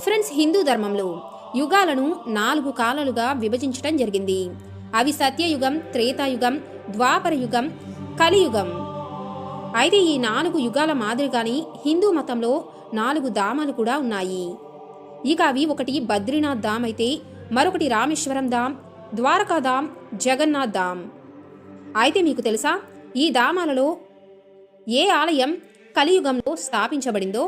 Friends, Hindu ధర్మంలో యుగాలను 4 కాలాలుగా విభజించడం జరిగింది. అవి సత్యయుగం, త్రేతాయుగం, ద్వాపర యుగం, కలియుగం. అయితే ఈ 4 యుగాల మాదిరిగానే హిందూ మతంలో 4 ధామాలు కూడా ఉన్నాయి. ఇక అవి ఒకటి బద్రీనాథ్ ధామ్ అయితే మరొకటి రామేశ్వరం ధామ్, ద్వారకా ధామ్, జగన్నాథ్ ధామ్. అయితే మీకు తెలుసా ఈ ధామాలలో ఏ ఆలయం కలియుగంలో స్థాపించబడిందో?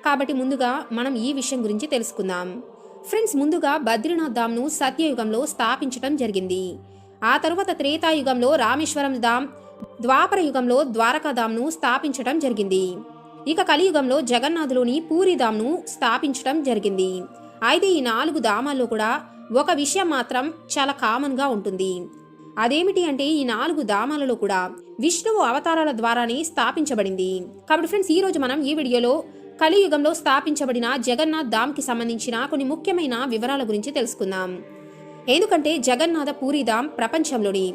కాబట్టి ముందుగా మనం ఈ విషయం గురించి తెలుసుకుందాం. ఫ్రెండ్స్, ముందుగా బద్రీనాథ్ ధామ్ను సత్యయుగంలో స్థాపించడం జరిగింది. ఆ తరువాత త్రేతాయుగంలో రామేశ్వరం ధామ్, ద్వాపర యుగంలో ద్వారకా ధామ్ను స్థాపించడం జరిగింది. ఇక కలియుగంలో జగన్నాథులోని పూరి ధామ్ను స్థాపించడం జరిగింది. అయితే ఈ 4 ధామాల్లో కూడా ఒక విషయం మాత్రం చాలా కామన్గా ఉంటుంది. అదేమిటి అంటే ఈ 4 ధామాలలో కూడా విష్ణువు అవతారాల ద్వారానే స్థాపించబడింది. కాబట్టి ఫ్రెండ్స్, ఈ రోజు మనం ఈ వీడియోలో కలియుగంలో స్థాపించబడిన జగన్నాథ్ ధామ్ కి సంబంధించిన కొన్ని ముఖ్యమైన వివరాల గురించి తెలుసుకుందాం. ఎందుకంటే జగన్నాథ పూరి ధామ్ ప్రపంచంలోని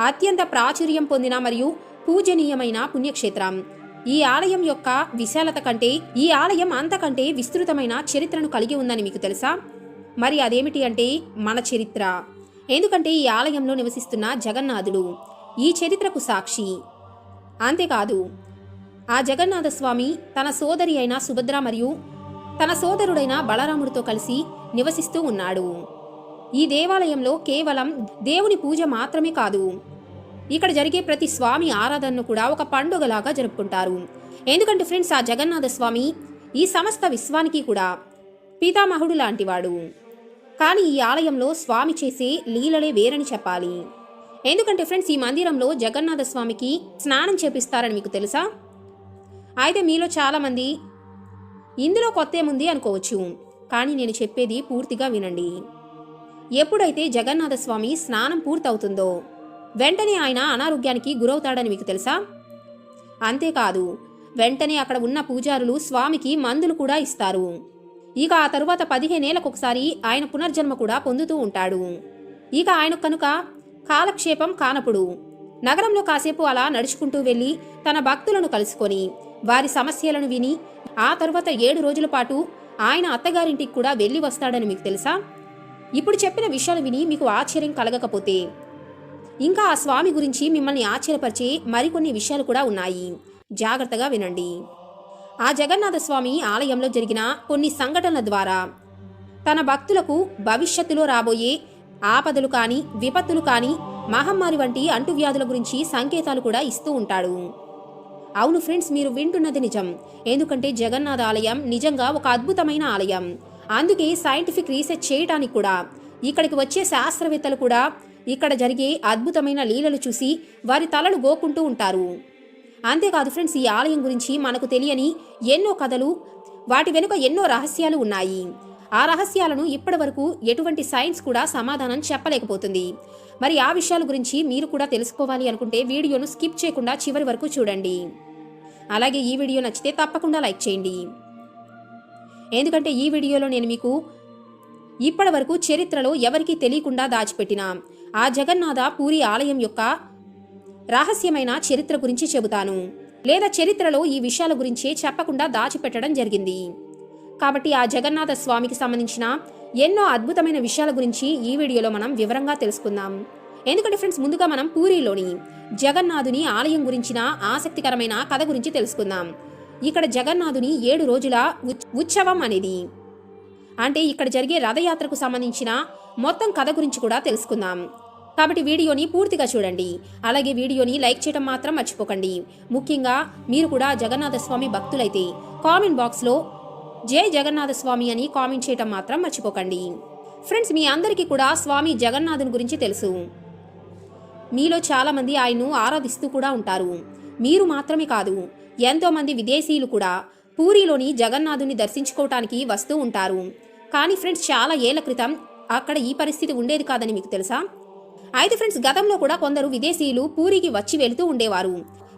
అత్యంత ప్రాచుర్యం పొందిన మరియు పూజనీయమైన పుణ్యక్షేత్రం. ఈ ఆలయం యొక్క విశాలత కంటే ఈ ఆలయం అంతకంటే విస్తృతమైన చరిత్రను కలిగి ఉందని మీకు తెలుసా? మరి అదేమిటి అంటే మన చరిత్ర. ఎందుకంటే ఈ ఆలయంలో నివసిస్తున్న జగన్నాథుడు ఈ చరిత్రకు సాక్షి. అంతేకాదు, ఆ జగన్నాథ స్వామి తన సోదరి అయిన సుభద్ర మరియు తన సోదరుడైన బలరాముడితో కలిసి నివసిస్తూ ఉన్నాడు. ఈ దేవాలయంలో కేవలం దేవుని పూజ మాత్రమే కాదు, ఇక్కడ జరిగే ప్రతి స్వామి ఆరాధనను కూడా ఒక పండుగలాగా జరుపుకుంటారు. ఎందుకంటే ఫ్రెండ్స్, ఆ జగన్నాథ స్వామి ఈ సమస్త విశ్వానికి కూడా పితామహుడు లాంటివాడు. కానీ ఈ ఆలయంలో స్వామి చేసే లీలలే వేరని చెప్పాలి. ఎందుకంటే ఫ్రెండ్స్, ఈ మందిరంలో జగన్నాథ స్వామికి స్నానం చేపిస్తారని మీకు తెలుసా? అయితే మీలో చాలామంది ఇందులో కొత్తేముంది అనుకోవచ్చు, కానీ నేను చెప్పేది పూర్తిగా వినండి. ఎప్పుడైతే జగన్నాథ స్వామి స్నానం పూర్తవుతుందో వెంటనే ఆయన అనారోగ్యానికి గురవుతాడని మీకు తెలుసా? అంతేకాదు, వెంటనే అక్కడ ఉన్న పూజారులు స్వామికి మందులు కూడా ఇస్తారు. ఇక ఆ తరువాత 15 ఏళ్లకొకసారి ఆయన పునర్జన్మ కూడా పొందుతూ ఉంటాడు. ఇక ఆయన కనుక కాలక్షేపం కానప్పుడు నగరంలో కాసేపు అలా నడుచుకుంటూ వెళ్లి తన భక్తులను కలుసుకొని వారి సమస్యలను విని ఆ తరువాత 7 రోజుల పాటు ఆయన అత్తగారింటికి కూడా వెళ్లి వస్తాడని మీకు తెలుసా? ఇప్పుడు చెప్పిన విషయాలు విని మీకు ఆశ్చర్యం కలగకపోతే ఇంకా ఆ స్వామి గురించి మిమ్మల్ని ఆశ్చర్యపరిచే మరికొన్ని విషయాలు కూడా ఉన్నాయి. జాగ్రత్తగా వినండి. ఆ జగన్నాథ స్వామి ఆలయంలో జరిగిన కొన్ని సంఘటనల ద్వారా తన భక్తులకు భవిష్యత్తులో రాబోయే ఆపదలు కానీ, విపత్తులు కానీ, మహమ్మారి వంటి అంటువ్యాధుల గురించి సంకేతాలు కూడా ఇస్తూ ఉంటాడు. అవును ఫ్రెండ్స్, మీరు వింటున్నది నిజం. ఎందుకంటే జగన్నాథ ఆలయం నిజంగా ఒక అద్భుతమైన ఆలయం. అందుకే సైంటిఫిక్ రీసెర్చ్ చేయడానికి కూడా ఇక్కడికి వచ్చే శాస్త్రవేత్తలు కూడా ఇక్కడ జరిగే అద్భుతమైన లీలలు చూసి వారి తలలు గోకుంటూ ఉంటారు. అంతేకాదు ఫ్రెండ్స్, ఈ ఆలయం గురించి మనకు తెలియని ఎన్నో కథలు, వాటి వెనుక ఎన్నో రహస్యాలు ఉన్నాయి. ఆ రహస్యాలను ఇప్పటి వరకు ఎటువంటి సైన్స్ కూడా సమాధానం చెప్పలేకపోతుంది. మరి ఆ విషయాల గురించి మీరు కూడా తెలుసుకోవాలి అనుకుంటే వీడియోను స్కిప్ చేయకుండా చివరి వరకు చూడండి. అలాగే ఈ వీడియో నచ్చితే తప్పకుండా లైక్ చేయండి. ఎందుకంటే ఈ వీడియోలో నేను మీకు ఇప్పటి వరకు చరిత్రలో ఎవరికీ తెలియకుండా దాచిపెట్టిన ఆ జగన్నాథ పూరి ఆలయం యొక్క రహస్యమైన చరిత్ర గురించి చెబుతాను. లేదా చరిత్రలో ఈ విషయాల గురించే చెప్పకుండా దాచిపెట్టడం జరిగింది. కాబట్టి ఆ జగన్నాథ స్వామికి సంబంధించిన ఎన్నో అద్భుతమైన విషయాల గురించి ఈ వీడియోలో మనం వివరంగా తెలుసుకుందాం. ఎందుకంటే ఫ్రెండ్స్, ముందుగా మనం పూరిలోని జగన్నాథుని ఆలయం గురించిన ఆసక్తికరమైన కథ గురించి తెలుసుకుందాం. ఇక్కడ జగన్నాథుని 7 రోజుల ఉత్సవం అనేది, అంటే ఇక్కడ జరిగే రథయాత్రకు సంబంధించిన మొత్తం కథ గురించి కూడా తెలుసుకుందాం. కాబట్టి వీడియోని పూర్తిగా చూడండి. అలాగే వీడియోని లైక్ చేయడం మాత్రం మర్చిపోకండి. ముఖ్యంగా మీరు కూడా జగన్నాథ స్వామి భక్తులైతే కామెంట్ బాక్స్లో జై జగన్నాథ స్వామి అని కామెంట్ చేయడం మాత్రం మర్చిపోకండి. ఫ్రెండ్స్, మీ అందరికీ కూడా స్వామి జగన్నాథుని గురించి తెలుసు. మీలో చాలామంది ఆయన్ను ఆరాధిస్తూ కూడా ఉంటారు. మీరు మాత్రమే కాదు, ఎంతో మంది విదేశీయులు కూడా పూరిలోని జగన్నాథుని దర్శించుకోవటానికి వస్తూ ఉంటారు. కానీ ఫ్రెండ్స్, చాలా ఏళ్ల క్రితం అక్కడ ఈ పరిస్థితి ఉండేది కాదని మీకు తెలుసా? అయితే ఫ్రెండ్స్, గతంలో కూడా కొందరు విదేశీయులు పూరికి వచ్చి వెళుతూ ఉండేవారు.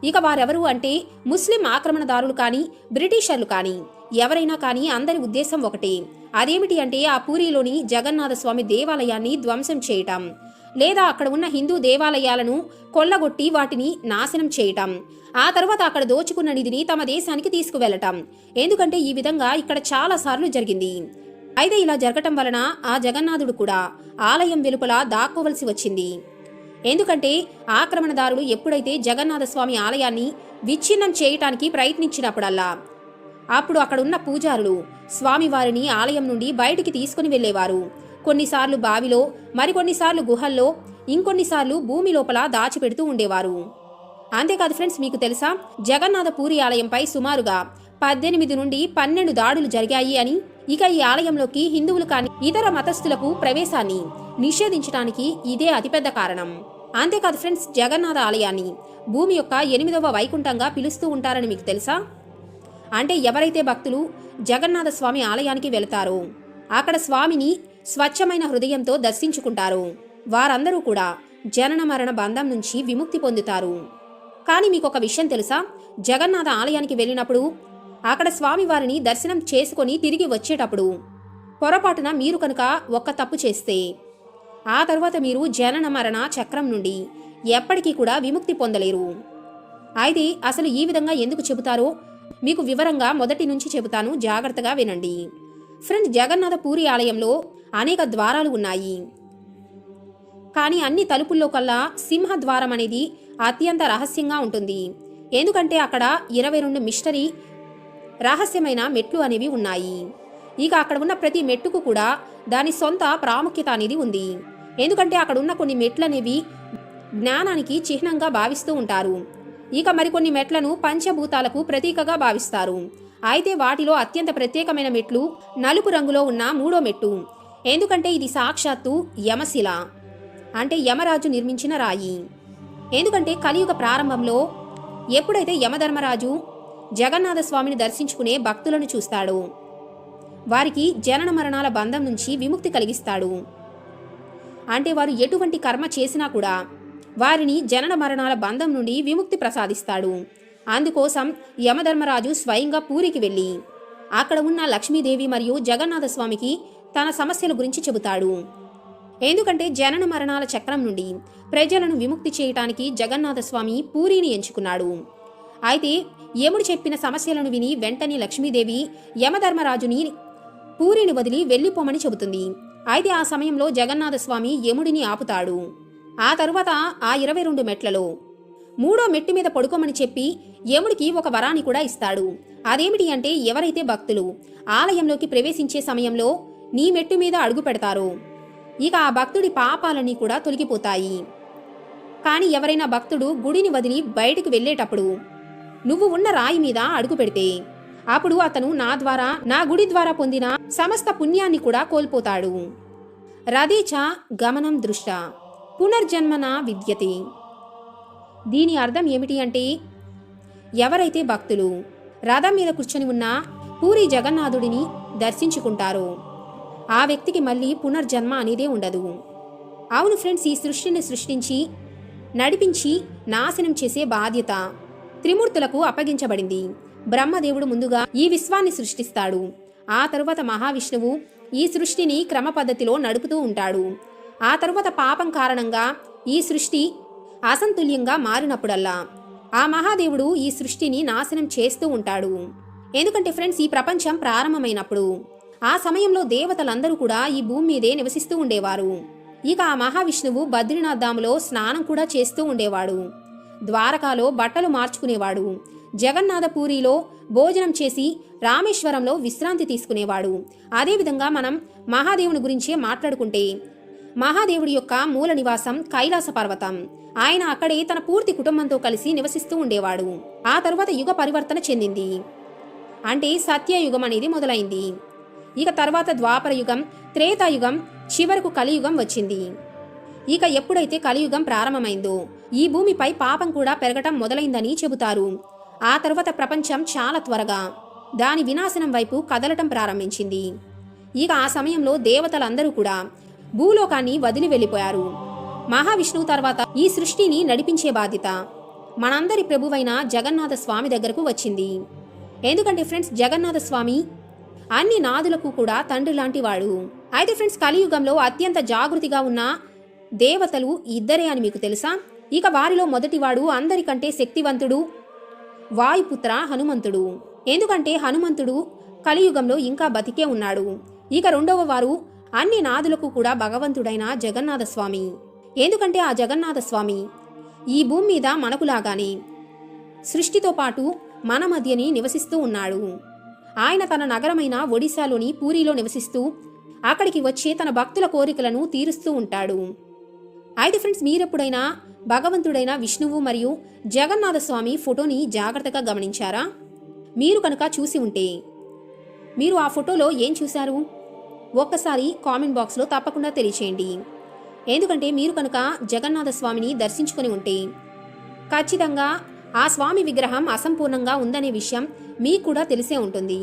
ఇక వారెవరు అంటే ముస్లిం ఆక్రమణదారులు కానీ, బ్రిటిషర్లు కానీ, ఎవరైనా కానీ అందరి ఉద్దేశం ఒకటే. అదేమిటి అంటే ఆ పూరిలోని జగన్నాథ స్వామి దేవాలయాన్ని ధ్వంసం చేయటం. లేదా అక్కడ ఉన్న హిందూ దేవాలయాలను కొల్లగొట్టి వాటిని నాశనం చేయటం, ఆ తర్వాత అక్కడ దోచుకున్న నిధిని తమ దేశానికి తీసుకువెళ్లటం. ఎందుకంటే ఈ విధంగా ఇక్కడ చాలా సార్లు జరిగింది. అయితే ఇలా జరగటం వలన ఆ జగన్నాథుడు కూడా ఆలయం వెలుపల దాక్కోవలసి వచ్చింది. ఎందుకంటే ఆక్రమణదారులు ఎప్పుడైతే జగన్నాథ స్వామి ఆలయాన్ని విచ్ఛిన్నం చేయటానికి ప్రయత్నించినప్పుడల్లా అప్పుడు అక్కడున్న పూజారులు స్వామివారిని ఆలయం నుండి బయటికి తీసుకుని వెళ్లేవారు. కొన్నిసార్లు బావిలో, మరికొన్నిసార్లు గుహల్లో, ఇంకొన్నిసార్లు భూమి లోపల దాచిపెడుతూ ఉండేవారు. అంతేకాదు ఫ్రెండ్స్, మీకు తెలుసా జగన్నాథ పూరి ఆలయంపై సుమారుగా 18 నుండి 12 దాడులు జరిగాయి అని. ఇక ఈ ఆలయంలోకి హిందువులు కాని ఇతర మతస్థులకు ప్రవేశాన్ని నిషేధించడానికి ఇదే అతిపెద్ద కారణం. అంతేకాదు ఫ్రెండ్స్, జగన్నాథ ఆలయాన్ని భూమి యొక్క 8వ వైకుంఠంగా పిలుస్తూ ఉంటారని మీకు తెలుసా? అంటే ఎవరైతే భక్తులు జగన్నాథ స్వామి ఆలయానికి వెళతారో, అక్కడ స్వామిని స్వచ్ఛమైన హృదయంతో దర్శించుకుంటారో వారందరూ కూడా జనన మరణ బంధం నుంచి విముక్తి పొందుతారు. కానీ మీకు ఒక విషయం తెలుసా? జగన్నాథ ఆలయానికి వెళ్ళినప్పుడు అక్కడ స్వామివారిని దర్శనం చేసుకొని తిరిగి వచ్చేటప్పుడు పొరపాటున మీరు కనుక ఒక్క తప్పు చేస్తే ఆ తర్వాత మీరు జనన మరణ చక్రం నుండి ఎప్పటికీ కూడా విముక్తి పొందలేరు. అయితే అసలు ఈ విధంగా ఎందుకు చెబుతారో మీకు వివరంగా మొదటి నుంచి చెబుతాను, జాగ్రత్తగా వినండి. ఫ్రెండ్స్, జగన్నాథ పూరి ఆలయంలో అనేక ద్వారాలు ఉన్నాయి. కానీ అన్ని తలుపుల్లో కల్లా సింహద్వారం అనేది అత్యంత రహస్యంగా ఉంటుంది. ఎందుకంటే అక్కడ 22 మిస్టరీ రహస్యమైన మెట్లు అనేవి ఉన్నాయి. ఇక అక్కడ ఉన్న ప్రతి మెట్టుకు కూడా దాని సొంత ప్రాముఖ్యత అనేది ఉంది. ఎందుకంటే అక్కడ ఉన్న కొన్ని మెట్లు అనేవి జ్ఞానానికి చిహ్నంగా భావిస్తూ ఉంటారు. ఇక మరికొన్ని మెట్లను పంచభూతాలకు ప్రతీకగా భావిస్తారు. అయితే వాటిలో అత్యంత ప్రత్యేకమైన మెట్లు నలుపు రంగులో ఉన్న 3వ మెట్టు. ఎందుకంటే ఇది సాక్షాత్తు యమశిల, అంటే యమరాజు నిర్మించిన రాయి. ఎందుకంటే కలియుగ ప్రారంభంలో ఎప్పుడైతే యమధర్మరాజు జగన్నాథ స్వామిని దర్శించుకునే భక్తులను చూస్తాడో వారికి జనన మరణాల బంధం నుంచి విముక్తి కలిగిస్తాడు. అంటే వారు ఎటువంటి కర్మ చేసినా కూడా వారిని జనన మరణాల బంధం నుండి విముక్తి ప్రసాదిస్తాడు. అందుకోసం యమధర్మరాజు స్వయంగా పూరికి వెళ్ళి అక్కడ ఉన్న లక్ష్మీదేవి మరియు జగన్నాథ స్వామికి తన సమస్యల గురించి చెబుతాడు. ఎందుకంటే జనన మరణాల చక్రం నుండి ప్రజలను విముక్తి చేయటానికి జగన్నాథ స్వామి పూరిని ఎంచుకున్నాడు. అయితే యముడు చెప్పిన సమస్యలను విని వెంటనే లక్ష్మీదేవి యమధర్మరాజుని పూరిని వదిలి వెళ్లిపోమని చెబుతుంది. అయితే ఆ సమయంలో జగన్నాథ స్వామి యముడిని ఆపుతాడు. ఆ తరువాత ఆ 22 మెట్లలో 3వ మెట్టు మీద పడుకోమని చెప్పి యముడికి ఒక వరాన్ని కూడా ఇస్తాడు. అదేమిటి అంటే, ఎవరైతే భక్తులు ఆలయంలోకి ప్రవేశించే సమయంలో నీ మెట్టు మీద అడుగు పెడతారో ఇక ఆ భక్తుడి పాపాలన్నీ కూడా తొలగిపోతాయి. కానీ ఎవరైనా భక్తుడు గుడిని వదిలి బయటకు వెళ్లేటప్పుడు నువ్వు ఉన్న రాయి మీద అడుగు పెడితే అప్పుడు అతను నా గుడి ద్వారా పొందిన సమస్త పుణ్యాన్ని కూడా కోల్పోతాడు. రథీచ గమనం దృష్ట పునర్జన్మన విద్యతే. దీని అర్థం ఏమిటి అంటే, ఎవరైతే భక్తులు రథం మీద కూర్చొని ఉన్న పూరి జగన్నాథుడిని దర్శించుకుంటారో ఆ వ్యక్తికి మళ్ళీ పునర్జన్మ అనేదే ఉండదు. అవును ఫ్రెండ్స్, ఈ సృష్టిని సృష్టించి నడిపించి నాశనం చేసే బాధ్యత త్రిమూర్తులకు అప్పగించబడింది. బ్రహ్మదేవుడు ముందుగా ఈ విశ్వాన్ని సృష్టిస్తాడు. ఆ తరువాత మహావిష్ణువు ఈ సృష్టిని క్రమ పద్ధతిలో నడుపుతూ ఉంటాడు. ఆ తరువాత పాపం కారణంగా ఈ సృష్టి అసంతుల్యంగా మారినప్పుడల్లా ఆ మహాదేవుడు ఈ సృష్టిని నాశనం చేస్తూ ఉంటాడు. ఎందుకంటే ఫ్రెండ్స్, ఈ ప్రపంచం ప్రారంభమైనప్పుడు ఆ సమయంలో దేవతలందరూ కూడా ఈ భూమి మీదే నివసిస్తూ ఉండేవారు. ఇక ఆ మహావిష్ణువు బద్రీనాథ్ ధాములో స్నానం కూడా చేస్తూ ఉండేవాడు. ద్వారకాలో బట్టలు మార్చుకునేవాడు. జగన్నాథపూరిలో భోజనం చేసి రామేశ్వరంలో విశ్రాంతి తీసుకునేవాడు. అదేవిధంగా మనం మహాదేవుని గురించే మాట్లాడుకుంటే మహాదేవుడి యొక్క మూల నివాసం కైలాస పర్వతం. ఆయన అక్కడే తన పూర్తి కుటుంబంతో కలిసి నివసిస్తూ ఉండేవాడు. ఆ తరువాత యుగ పరివర్తన చెందింది. అంటే సత్యయుగం అనేది మొదలైంది. ఇక తర్వాత ద్వాపర యుగం, త్రేతాయుగం, చివరకు కలియుగం వచ్చింది. ఇక ఎప్పుడైతే కలియుగం ప్రారంభమైందో ఈ భూమిపై పాపం కూడా పెరగటం మొదలైందని చెబుతారు. ఆ తర్వాత ప్రపంచం చాలా త్వరగా దాని వినాశనం వైపు కదలటం ప్రారంభించింది. ఇక ఆ సమయంలో దేవతలందరూ కూడా భూలోకాన్ని వదిలి వెళ్ళిపోయారు. మహావిష్ణువు తర్వాత ఈ సృష్టిని నడిపించే బాధ్యత మనందరి ప్రభువైన జగన్నాథ స్వామి దగ్గరకు వచ్చింది. ఎందుకంటే ఫ్రెండ్స్, జగన్నాథ స్వామి అన్ని నాదులకు కూడా తండ్రి లాంటి వాడు. అయితే ఫ్రెండ్స్, కలియుగంలో అత్యంత జాగృతిగా ఉన్న దేవతలు ఇద్దరే అని మీకు తెలుసా? ఇక వారిలో మొదటివాడు అందరికంటే శక్తివంతుడు వాయుపుత్ర హనుమంతుడు. ఎందుకంటే హనుమంతుడు కలియుగంలో ఇంకా బతికే ఉన్నాడు. ఇక రెండవ వారు అన్ని నాదులకు కూడా భగవంతుడైన జగన్నాథస్వామి. ఎందుకంటే ఆ జగన్నాథస్వామి ఈ భూమి మీద మనకులాగానే సృష్టితో పాటు మన మధ్యని నివసిస్తూ ఉన్నాడు. ఆయన తన నగరమైన ఒడిశాలోని పూరిలో నివసిస్తూ అక్కడికి వచ్చే తన భక్తుల కోరికలను తీరుస్తూ ఉంటాడు. అయితే ఫ్రెండ్స్, మీరెప్పుడైనా భగవంతుడైన విష్ణువు మరియు జగన్నాథస్వామి ఫోటోని జాగ్రత్తగా గమనించారా? మీరు కనుక చూసి ఉంటే మీరు ఆ ఫోటోలో ఏం చూశారు? ఒక్కసారి కామెంట్ బాక్స్లో తప్పకుండా తెలియచేయండి. ఎందుకంటే మీరు కనుక జగన్నాథస్వామిని దర్శించుకొని ఉంటే ఖచ్చితంగా ఆ స్వామి విగ్రహం అసంపూర్ణంగా ఉందనే విషయం మీకు కూడా తెలిసే ఉంటుంది.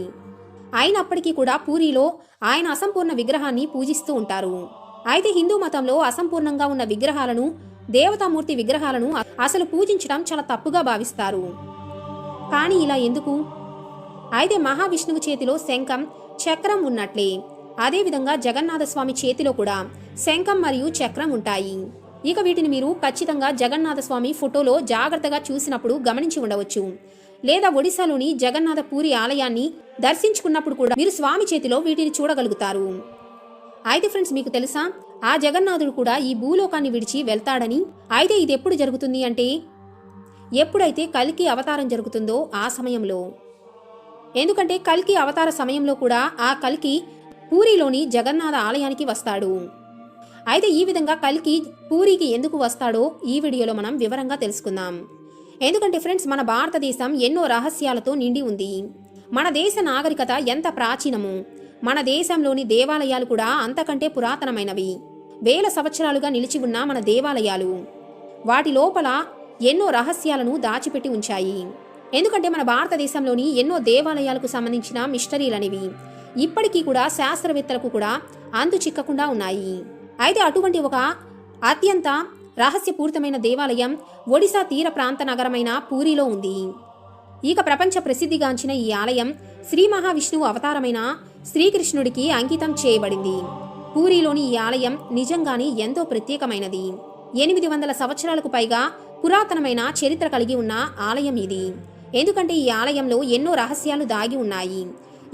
అయినప్పటికీ కూడా పూరిలో ఆయన అసంపూర్ణ విగ్రహాన్ని పూజిస్తూ ఉంటారు. అయితే హిందూ మతంలో అసంపూర్ణంగా ఉన్న విగ్రహాలను, దేవతామూర్తి విగ్రహాలను అసలు పూజించడం చాలా తప్పుగా భావిస్తారు. కానీ ఇలా ఎందుకు? అయితే మహావిష్ణువు చేతిలో శంఖం, చక్రం ఉన్నట్లే అదేవిధంగా జగన్నాథస్వామి చేతిలో కూడా శంఖం మరియు చక్రం ఉంటాయి. ఇక వీటిని మీరు ఖచ్చితంగా జగన్నాథస్వామి ఫోటోలో జాగ్రత్తగా చూసినప్పుడు గమనించి ఉండవచ్చు. లేదా ఒడిశాలోని జగన్నాథ పూరి ఆలయాన్ని దర్శించుకున్నప్పుడు కూడా మీరు స్వామి చేతిలో వీటిని చూడగలుగుతారు. అయితే ఫ్రెండ్స్, మీకు తెలుసా ఆ జగన్నాథుడు కూడా ఈ భూలోకాన్ని విడిచి వెళ్తాడని? అయితే ఇది ఎప్పుడు జరుగుతుంది అంటే ఎప్పుడైతే కల్కి అవతారం జరుగుతుందో ఆ సమయంలో. ఎందుకంటే కల్కి అవతార సమయంలో కూడా ఆ కల్కి పూరిలోని జగన్నాథ ఆలయానికి వస్తాడు. అయితే ఈ విధంగా కల్కి పూరికి ఎందుకు వస్తాడో ఈ వీడియోలో మనం వివరంగా తెలుసుకుందాం. ఎందుకంటే ఫ్రెండ్స్, మన భారతదేశం ఎన్నో రహస్యాలతో నిండి ఉంది. మన దేశ నాగరికత ఎంత ప్రాచీనమో మన దేశంలోని దేవాలయాలు కూడా అంతకంటే పురాతనమైనవి. వేల సంవత్సరాలుగా నిలిచి ఉన్న మన దేవాలయాలు వాటి లోపల ఎన్నో రహస్యాలను దాచిపెట్టి ఉంచాయి. ఎందుకంటే మన భారతదేశంలోని ఎన్నో దేవాలయాలకు సంబంధించిన మిస్టరీలనేవి ఇప్పటికీ కూడా శాస్త్రవేత్తలకు కూడా అంతు చిక్కకుండా ఉన్నాయి. అయితే అటువంటి ఒక అత్యంత రహస్యపూరితమైన దేవాలయం ఒడిశా తీర ప్రాంత నగరమైన పూరిలో ఉంది. ఇక ప్రపంచ ప్రసిద్ధిగాంచిన ఈ ఆలయం శ్రీ మహావిష్ణువు అవతారమైన శ్రీకృష్ణుడికి అంకితం చేయబడింది. పూరిలోని ఈ ఆలయం నిజంగానే ఎంతో ప్రత్యేకమైనది. 800 సంవత్సరాలకు పైగా పురాతనమైన చరిత్ర కలిగి ఉన్న ఆలయం ఇది. ఎందుకంటే ఈ ఆలయంలో ఎన్నో రహస్యాలు దాగి ఉన్నాయి.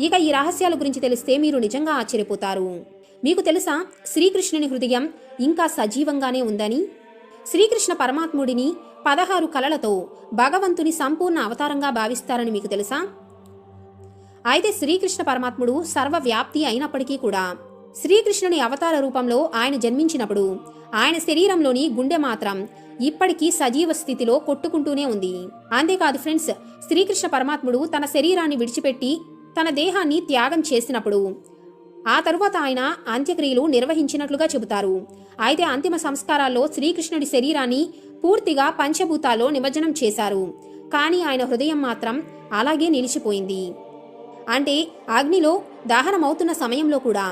ఇక ఈ రహస్యాల గురించి తెలిస్తే మీరు నిజంగా ఆశ్చర్యపోతారు. మీకు తెలుసా, శ్రీకృష్ణుని హృదయం ఇంకా సజీవంగానే ఉందని? శ్రీకృష్ణ పరమాత్ముడిని 16 కళలతో భగవంతుని సంపూర్ణ అవతారంగా భావిస్తారని మీకు తెలుసా? అయితే శ్రీకృష్ణ పరమాత్ముడు సర్వవ్యాప్తి అయినప్పటికీ కూడా శ్రీకృష్ణుని అవతార రూపంలో ఆయన జన్మించినప్పుడు ఆయన శరీరంలోని గుండె మాత్రం ఇప్పటికీ సజీవ స్థితిలో కొట్టుకుంటూనే ఉంది. అంతేకాదు ఫ్రెండ్స్, శ్రీకృష్ణ పరమాత్ముడు తన శరీరాన్ని విడిచిపెట్టి తన దేహాన్ని త్యాగం చేసినప్పుడు ఆ తరువాత ఆయన అంత్యక్రియలు నిర్వహించినట్లుగా చెబుతారు. అయితే అంతిమ సంస్కారాల్లో శ్రీకృష్ణుడి శరీరాన్ని పూర్తిగా పంచభూతాల్లో నిమజ్జనం చేశారు. కానీ ఆయన హృదయం మాత్రం అలాగే నిలిచిపోయింది. అంటే అగ్నిలో దహనమవుతున్న సమయంలో కూడా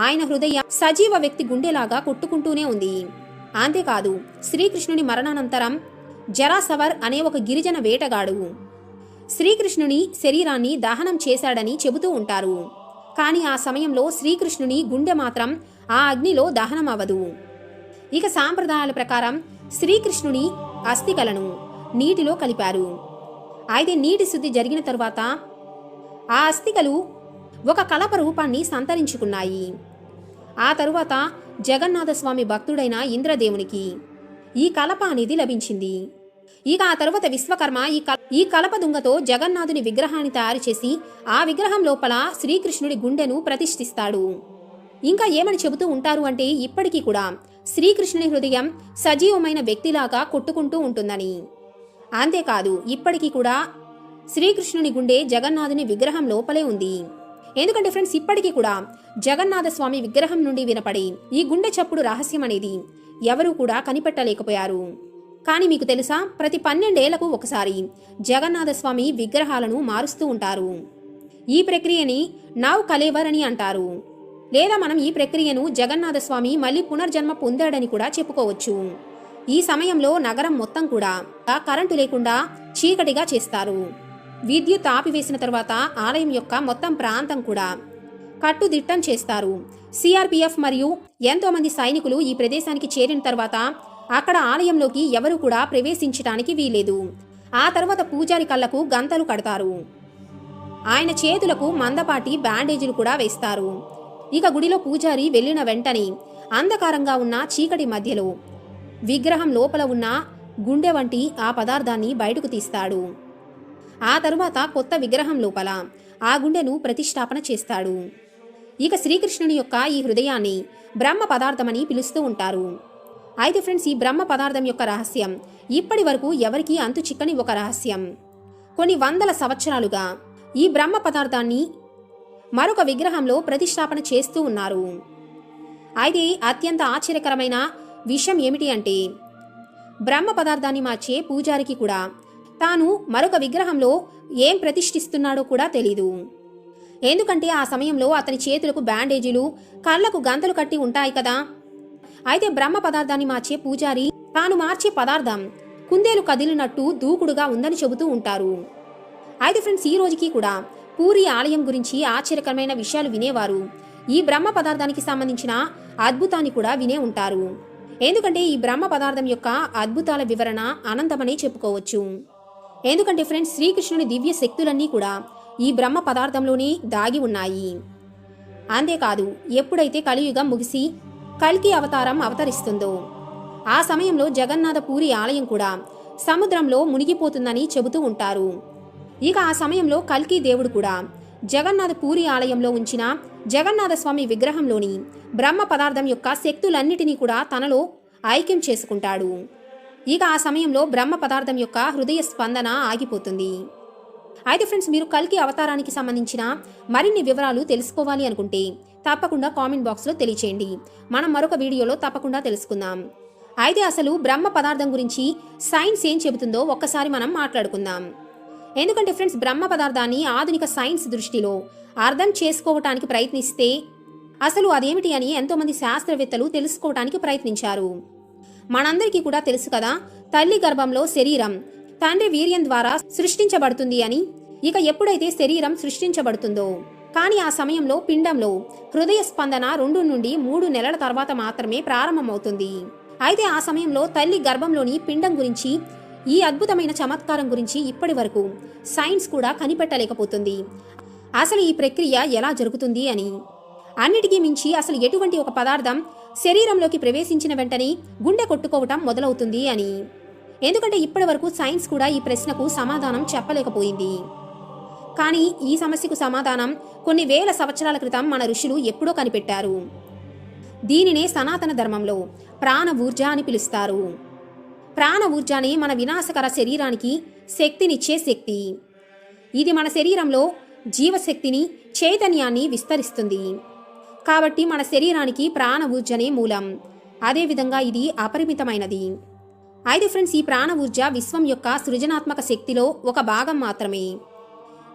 ఆయన హృదయం సజీవ వ్యక్తి గుండెలాగా కొట్టుకుంటూనే ఉంది. అంతేకాదు, శ్రీకృష్ణుని మరణానంతరం జరాసవర్ అనే ఒక గిరిజన వేటగాడు శ్రీకృష్ణుని శరీరాన్ని దహనం చేశాడని చెబుతూ ఉంటారు. కానీ ఆ సమయంలో శ్రీకృష్ణుని గుండె మాత్రం ఆ అగ్నిలో దహనం అవ్వదు. ఇక సాంప్రదాయాల ప్రకారం శ్రీకృష్ణుని అస్థికలను నీటిలో కలిపారు. అయితే నీటి శుద్ధి జరిగిన తరువాత ఆ అస్థికలు ఒక కలప రూపాన్ని సంతరించుకున్నాయి. ఆ తరువాత జగన్నాథస్వామి భక్తుడైన ఇంద్రదేవునికి ఈ కలప అనేది లభించింది. ఇక ఆ తరువాత విశ్వకర్మ ఈ కలప దుంగతో జగన్నాథుని విగ్రహాన్ని తయారు చేసి ఆ విగ్రహం లోపల శ్రీకృష్ణుడి గుండెను ప్రతిష్ఠిస్తాడు. ఇంకా ఏమని చెబుతూ ఉంటారు అంటే ఇప్పటికీ కూడా శ్రీకృష్ణుని హృదయం సజీవమైన వ్యక్తిలాగా కొట్టుకుంటూ ఉంటుందని. అంతేకాదు, ఇప్పటికీ కూడా శ్రీకృష్ణుని గుండె జగన్నాథుని విగ్రహం లోపలే ఉంది. ఎందుకంటే ఫ్రెండ్స్, ఇప్పటికీ కూడా జగన్నాథస్వామి విగ్రహం నుండి వినపడి ఈ గుండె చప్పుడు రహస్యం అనేది ఎవరూ కూడా కనిపెట్టలేకపోయారు. కానీ మీకు తెలుసా, ప్రతి 12 ఏళ్లకు ఒకసారి జగన్నాథస్వామి విగ్రహాలను మారుస్తూ ఉంటారు. ఈ ప్రక్రియని నవ్ కలేవర్ అని అంటారు. లేదా మనం ఈ ప్రక్రియను జగన్నాథస్వామి మళ్ళీ పునర్జన్మ పొందాడని కూడా చెప్పుకోవచ్చు. ఈ సమయంలో నగరం మొత్తం కూడా కరెంటు లేకుండా చీకటిగా చేస్తారు. విద్యుత్ ఆపివేసిన తర్వాత ఆలయం యొక్క మొత్తం ప్రాంతం కూడా కట్టుదిట్టం చేస్తారు. సిఆర్పిఎఫ్ మరియు ఎంతోమంది సైనికులు ఈ ప్రదేశానికి చేరిన తర్వాత అక్కడ ఆలయంలోకి ఎవరు కూడా ప్రవేశించడానికి వీలేదు. ఆ తర్వాత పూజారి కళ్ళకు గంతలు కడతారు. ఆయన చేతులకు మందపాటి బ్యాండేజీలు కూడా వేస్తారు. ఇక గుడిలో పూజారి వెళ్లిన వెంటనే అంధకారంగా ఉన్న చీకటి మధ్యలో విగ్రహం లోపల ఉన్న గుండె వంటి ఆ పదార్థాన్ని బయటకు తీస్తాడు. ఆ తరువాత కొత్త విగ్రహం లోపల ఆ గుండెను ప్రతిష్టాపన చేస్తాడు. ఇక శ్రీకృష్ణుని యొక్క ఈ హృదయాన్ని బ్రహ్మ పదార్థమని పిలుస్తూ ఉంటారు. అయితే ఫ్రెండ్స్, ఈ బ్రహ్మ పదార్థం యొక్క రహస్యం ఇప్పటి వరకు ఎవరికీ అంతు చిక్కని ఒక రహస్యం. కొన్ని వందల సంవత్సరాలుగా ఈ బ్రహ్మ పదార్థాన్ని మరొక విగ్రహంలో ప్రతిష్టాపన చేస్తూ ఉన్నారు. అయితే అత్యంత ఆశ్చర్యకరమైన విషయం ఏమిటి అంటే, బ్రహ్మ పదార్థాన్ని మార్చే పూజారికి కూడా తాను మరొక విగ్రహంలో ఏం ప్రతిష్ఠిస్తున్నాడో కూడా తెలీదు. ఎందుకంటే ఆ సమయంలో అతని చేతులకు బ్యాండేజీలు, కళ్ళకు గంతలు కట్టి ఉంటాయి కదా. అయితే బ్రహ్మ పదార్థాన్ని మార్చే పూజారి తాను మార్చే పదార్థం కుందేలు కదిలినట్టు దూకుడుగా ఉందని చెబుతూ ఉంటారు. అయితే ఫ్రెండ్స్, ఈ రోజుకి కూడా పూరి ఆలయం గురించి ఆశ్చర్యకరమైన విషయాలు వినేవారు ఈ బ్రహ్మ పదార్థానికి సంబంధించిన అద్భుతాన్ని కూడా వినే ఉంటారు. ఎందుకంటే ఈ బ్రహ్మ పదార్థం యొక్క అద్భుతాల వివరణ అనంతమనే చెప్పుకోవచ్చు. ఎందుకంటే ఫ్రెండ్స్, శ్రీకృష్ణుని దివ్య శక్తులన్నీ కూడా ఈ బ్రహ్మ పదార్థంలోనే దాగి ఉన్నాయి. అంతేకాదు, ఎప్పుడైతే కలియుగం ముగిసి కల్కి అవతారం అవతరిస్తుందో ఆ సమయంలో జగన్నాథ పూరి ఆలయం కూడా సముద్రంలో మునిగిపోతుందని చెబుతూ ఉంటారు. ఇక ఆ సమయంలో కల్కి దేవుడు కూడా జగన్నాథ పూరి ఆలయంలో ఉంచిన జగన్నాథ స్వామి విగ్రహంలోని బ్రహ్మ పదార్థం యొక్క శక్తులన్నిటినీ కూడా తనలో ఐక్యం చేసుకుంటాడు. ఇక ఆ సమయంలో బ్రహ్మ పదార్థం యొక్క హృదయ స్పందన ఆగిపోతుంది. అయితే ఫ్రెండ్స్, మీరు కల్కి అవతారానికి సంబంధించిన మరిన్ని వివరాలు తెలుసుకోవాలి అనుకుంటే తప్పకుండా కామెంట్ బాక్స్లో తెలియచేయండి. మనం మరొక వీడియోలో తప్పకుండా తెలుసుకుందాం. అయితే అసలు బ్రహ్మ పదార్థం గురించి సైన్స్ ఏం చెబుతుందో ఒక్కసారి మనం మాట్లాడుకుందాం. ఎందుకంటే ఫ్రెండ్స్, బ్రహ్మ పదార్థాన్ని ఆధునిక సైన్స్ దృష్టిలో అర్థం చేసుకోవటానికి ప్రయత్నిస్తే అసలు అదేమిటి అని ఎంతోమంది శాస్త్రవేత్తలు తెలుసుకోవటానికి ప్రయత్నించారు. మనందరికీ కూడా తెలుసు కదా, తల్లి గర్భంలో శరీరం తండ్రి వీర్యం ద్వారా సృష్టించబడుతుంది అని. ఇక ఎప్పుడైతే శరీరం సృష్టించబడుతుందో కానీ ఆ సమయంలో పిండంలో హృదయ స్పందన 2 నుండి 3 నెలల తర్వాత మాత్రమే ప్రారంభమవుతుంది. అయితే ఆ సమయంలో తల్లి గర్భంలోని పిండం గురించి, ఈ అద్భుతమైన చమత్కారం గురించి ఇప్పటి వరకు సైన్స్ కూడా కనిపెట్టలేకపోతుంది. అసలు ఈ ప్రక్రియ ఎలా జరుగుతుంది అని. అన్నిటికీ మించి అసలు ఎటువంటి ఒక పదార్థం శరీరంలోకి ప్రవేశించిన వెంటనే గుండె కొట్టుకోవటం మొదలవుతుంది అని. ఎందుకంటే ఇప్పటి వరకు సైన్స్ కూడా ఈ ప్రశ్నకు సమాధానం చెప్పలేకపోయింది. కానీ ఈ సమస్యకు సమాధానం కొన్ని వేల సంవత్సరాల క్రితం మన ఋషులు ఎప్పుడో కనిపెట్టారు. దీనినే సనాతన ధర్మంలో ప్రాణ ఊర్జ అని పిలుస్తారు. ప్రాణ ఊర్జానే మన వినాశకర శరీరానికి శక్తినిచ్చే శక్తి. ఇది మన శరీరంలో జీవశక్తిని, చైతన్యాన్ని విస్తరిస్తుంది. కాబట్టి మన శరీరానికి ప్రాణ ఊర్జనే మూలం. అదేవిధంగా ఇది అపరిమితమైనది. అయితే ఫ్రెండ్స్, ఈ ప్రాణ ఊర్జ విశ్వం యొక్క సృజనాత్మక శక్తిలో ఒక భాగం మాత్రమే.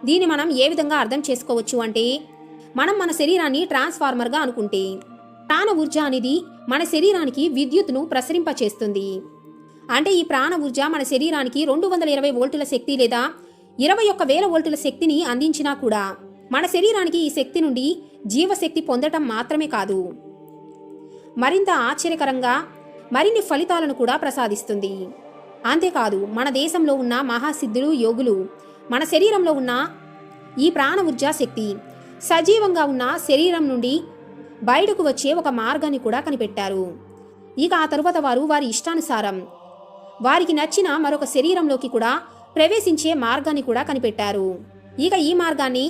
దీన్ని మనం ఏ విధంగా అర్థం చేసుకోవచ్చు అంటే, మనం మన శరీరాన్ని ట్రాన్స్ఫార్మర్గా అనుకుంటే ప్రాణ ఊర్జ అనేది మన శరీరానికి విద్యుత్తును ప్రసరింపచేస్తుంది. అంటే ఈ ప్రాణ ఊర్జ మన శరీరానికి 220 వోల్టుల శక్తి లేదా 21,000 వోల్టుల శక్తిని అందించినా కూడా మన శరీరానికి ఈ శక్తి నుండి జీవశక్తి పొందటం మాత్రమే కాదు, మరింత ఆశ్చర్యకరంగా మరిన్ని ఫలితాలను కూడా ప్రసాదిస్తుంది. అంతేకాదు, మన దేశంలో ఉన్న మహాసిద్ధులు, యోగులు మన శరీరంలో ఉన్న ఈ ప్రాణ ఊర్జా శక్తి సజీవంగా ఉన్న శరీరం నుండి బయటకు వచ్చే ఒక మార్గాన్ని కూడా కనిపెట్టారు. ఇక ఆ తరువాత వారి ఇష్టానుసారం వారికి నచ్చిన మరొక శరీరంలోకి కూడా ప్రవేశించే మార్గాన్ని కూడా కనిపెట్టారు. ఇక ఈ మార్గాన్ని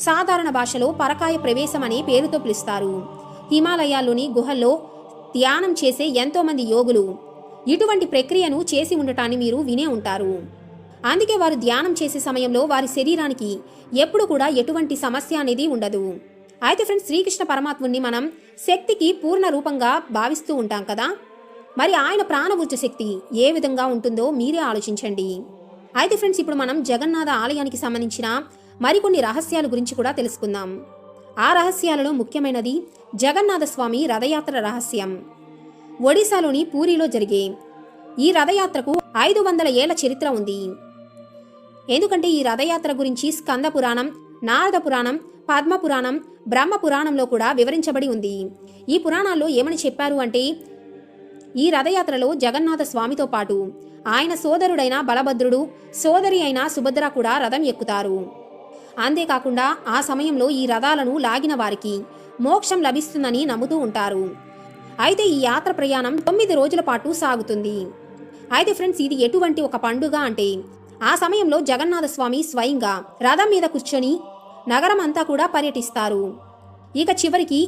సాధారణ భాషలో పరకాయ ప్రవేశం అనే పేరుతో పిలుస్తారు. హిమాలయాల్లోని గుహల్లో ధ్యానం చేసే ఎంతోమంది యోగులు ఇటువంటి ప్రక్రియను చేసి ఉండటాన్ని మీరు వినే ఉంటారు. అందుకే వారు ధ్యానం చేసే సమయంలో వారి శరీరానికి ఎప్పుడు కూడా ఎటువంటి సమస్య అనేది ఉండదు. అయితే ఫ్రెండ్స్, శ్రీకృష్ణ పరమాత్ముని మనం శక్తికి పూర్ణ రూపంగా భావిస్తూ ఉంటాం కదా. మరి ఆయన ప్రాణ ఊర్జ శక్తి ఏ విధంగా ఉంటుందో మీరే ఆలోచించండి. అయితే ఫ్రెండ్స్, ఇప్పుడు మనం జగన్నాథ ఆలయానికి సంబంధించిన మరికొన్ని రహస్యాల గురించి కూడా తెలుసుకుందాం. ఆ రహస్యాలలో ముఖ్యమైనది జగన్నాథ స్వామి రథయాత్ర రహస్యం. ఒడిశాలోని పూరిలో జరిగే ఈ రథయాత్రకు 500 ఏళ్ల చరిత్ర ఉంది. ఎందుకంటే ఈ రథయాత్ర గురించి స్కంద పురాణం నారద పురాణం, పద్మ పురాణం, బ్రహ్మ పురాణంలో కూడా వివరించబడి ఉంది. ఈ పురాణాల్లో ఏమని చెప్పారు అంటే, ఈ రథయాత్రలో జగన్నాథ స్వామితో పాటు ఆయన సోదరుడైన బలభద్రుడు, సోదరి అయిన సుభద్ర కూడా రథం ఎక్కుతారు. అంతేకాకుండా ఆ సమయంలో ఈ రథాలను లాగిన వారికి మోక్షం లభిస్తుందని నమ్ముతూ ఉంటారు. అయితే ఈ యాత్ర ప్రయాణం 9 రోజుల పాటు సాగుతుంది. అయితే ఫ్రెండ్స్, ఇది ఎటువంటి ఒక పండుగ అంటే, ఆ సమయంలో జగన్నాథ స్వామి స్వయంగా రథం మీద కూర్చొని నగరం అంతా కూడా పర్యటిస్తారు. ఇక చివరికి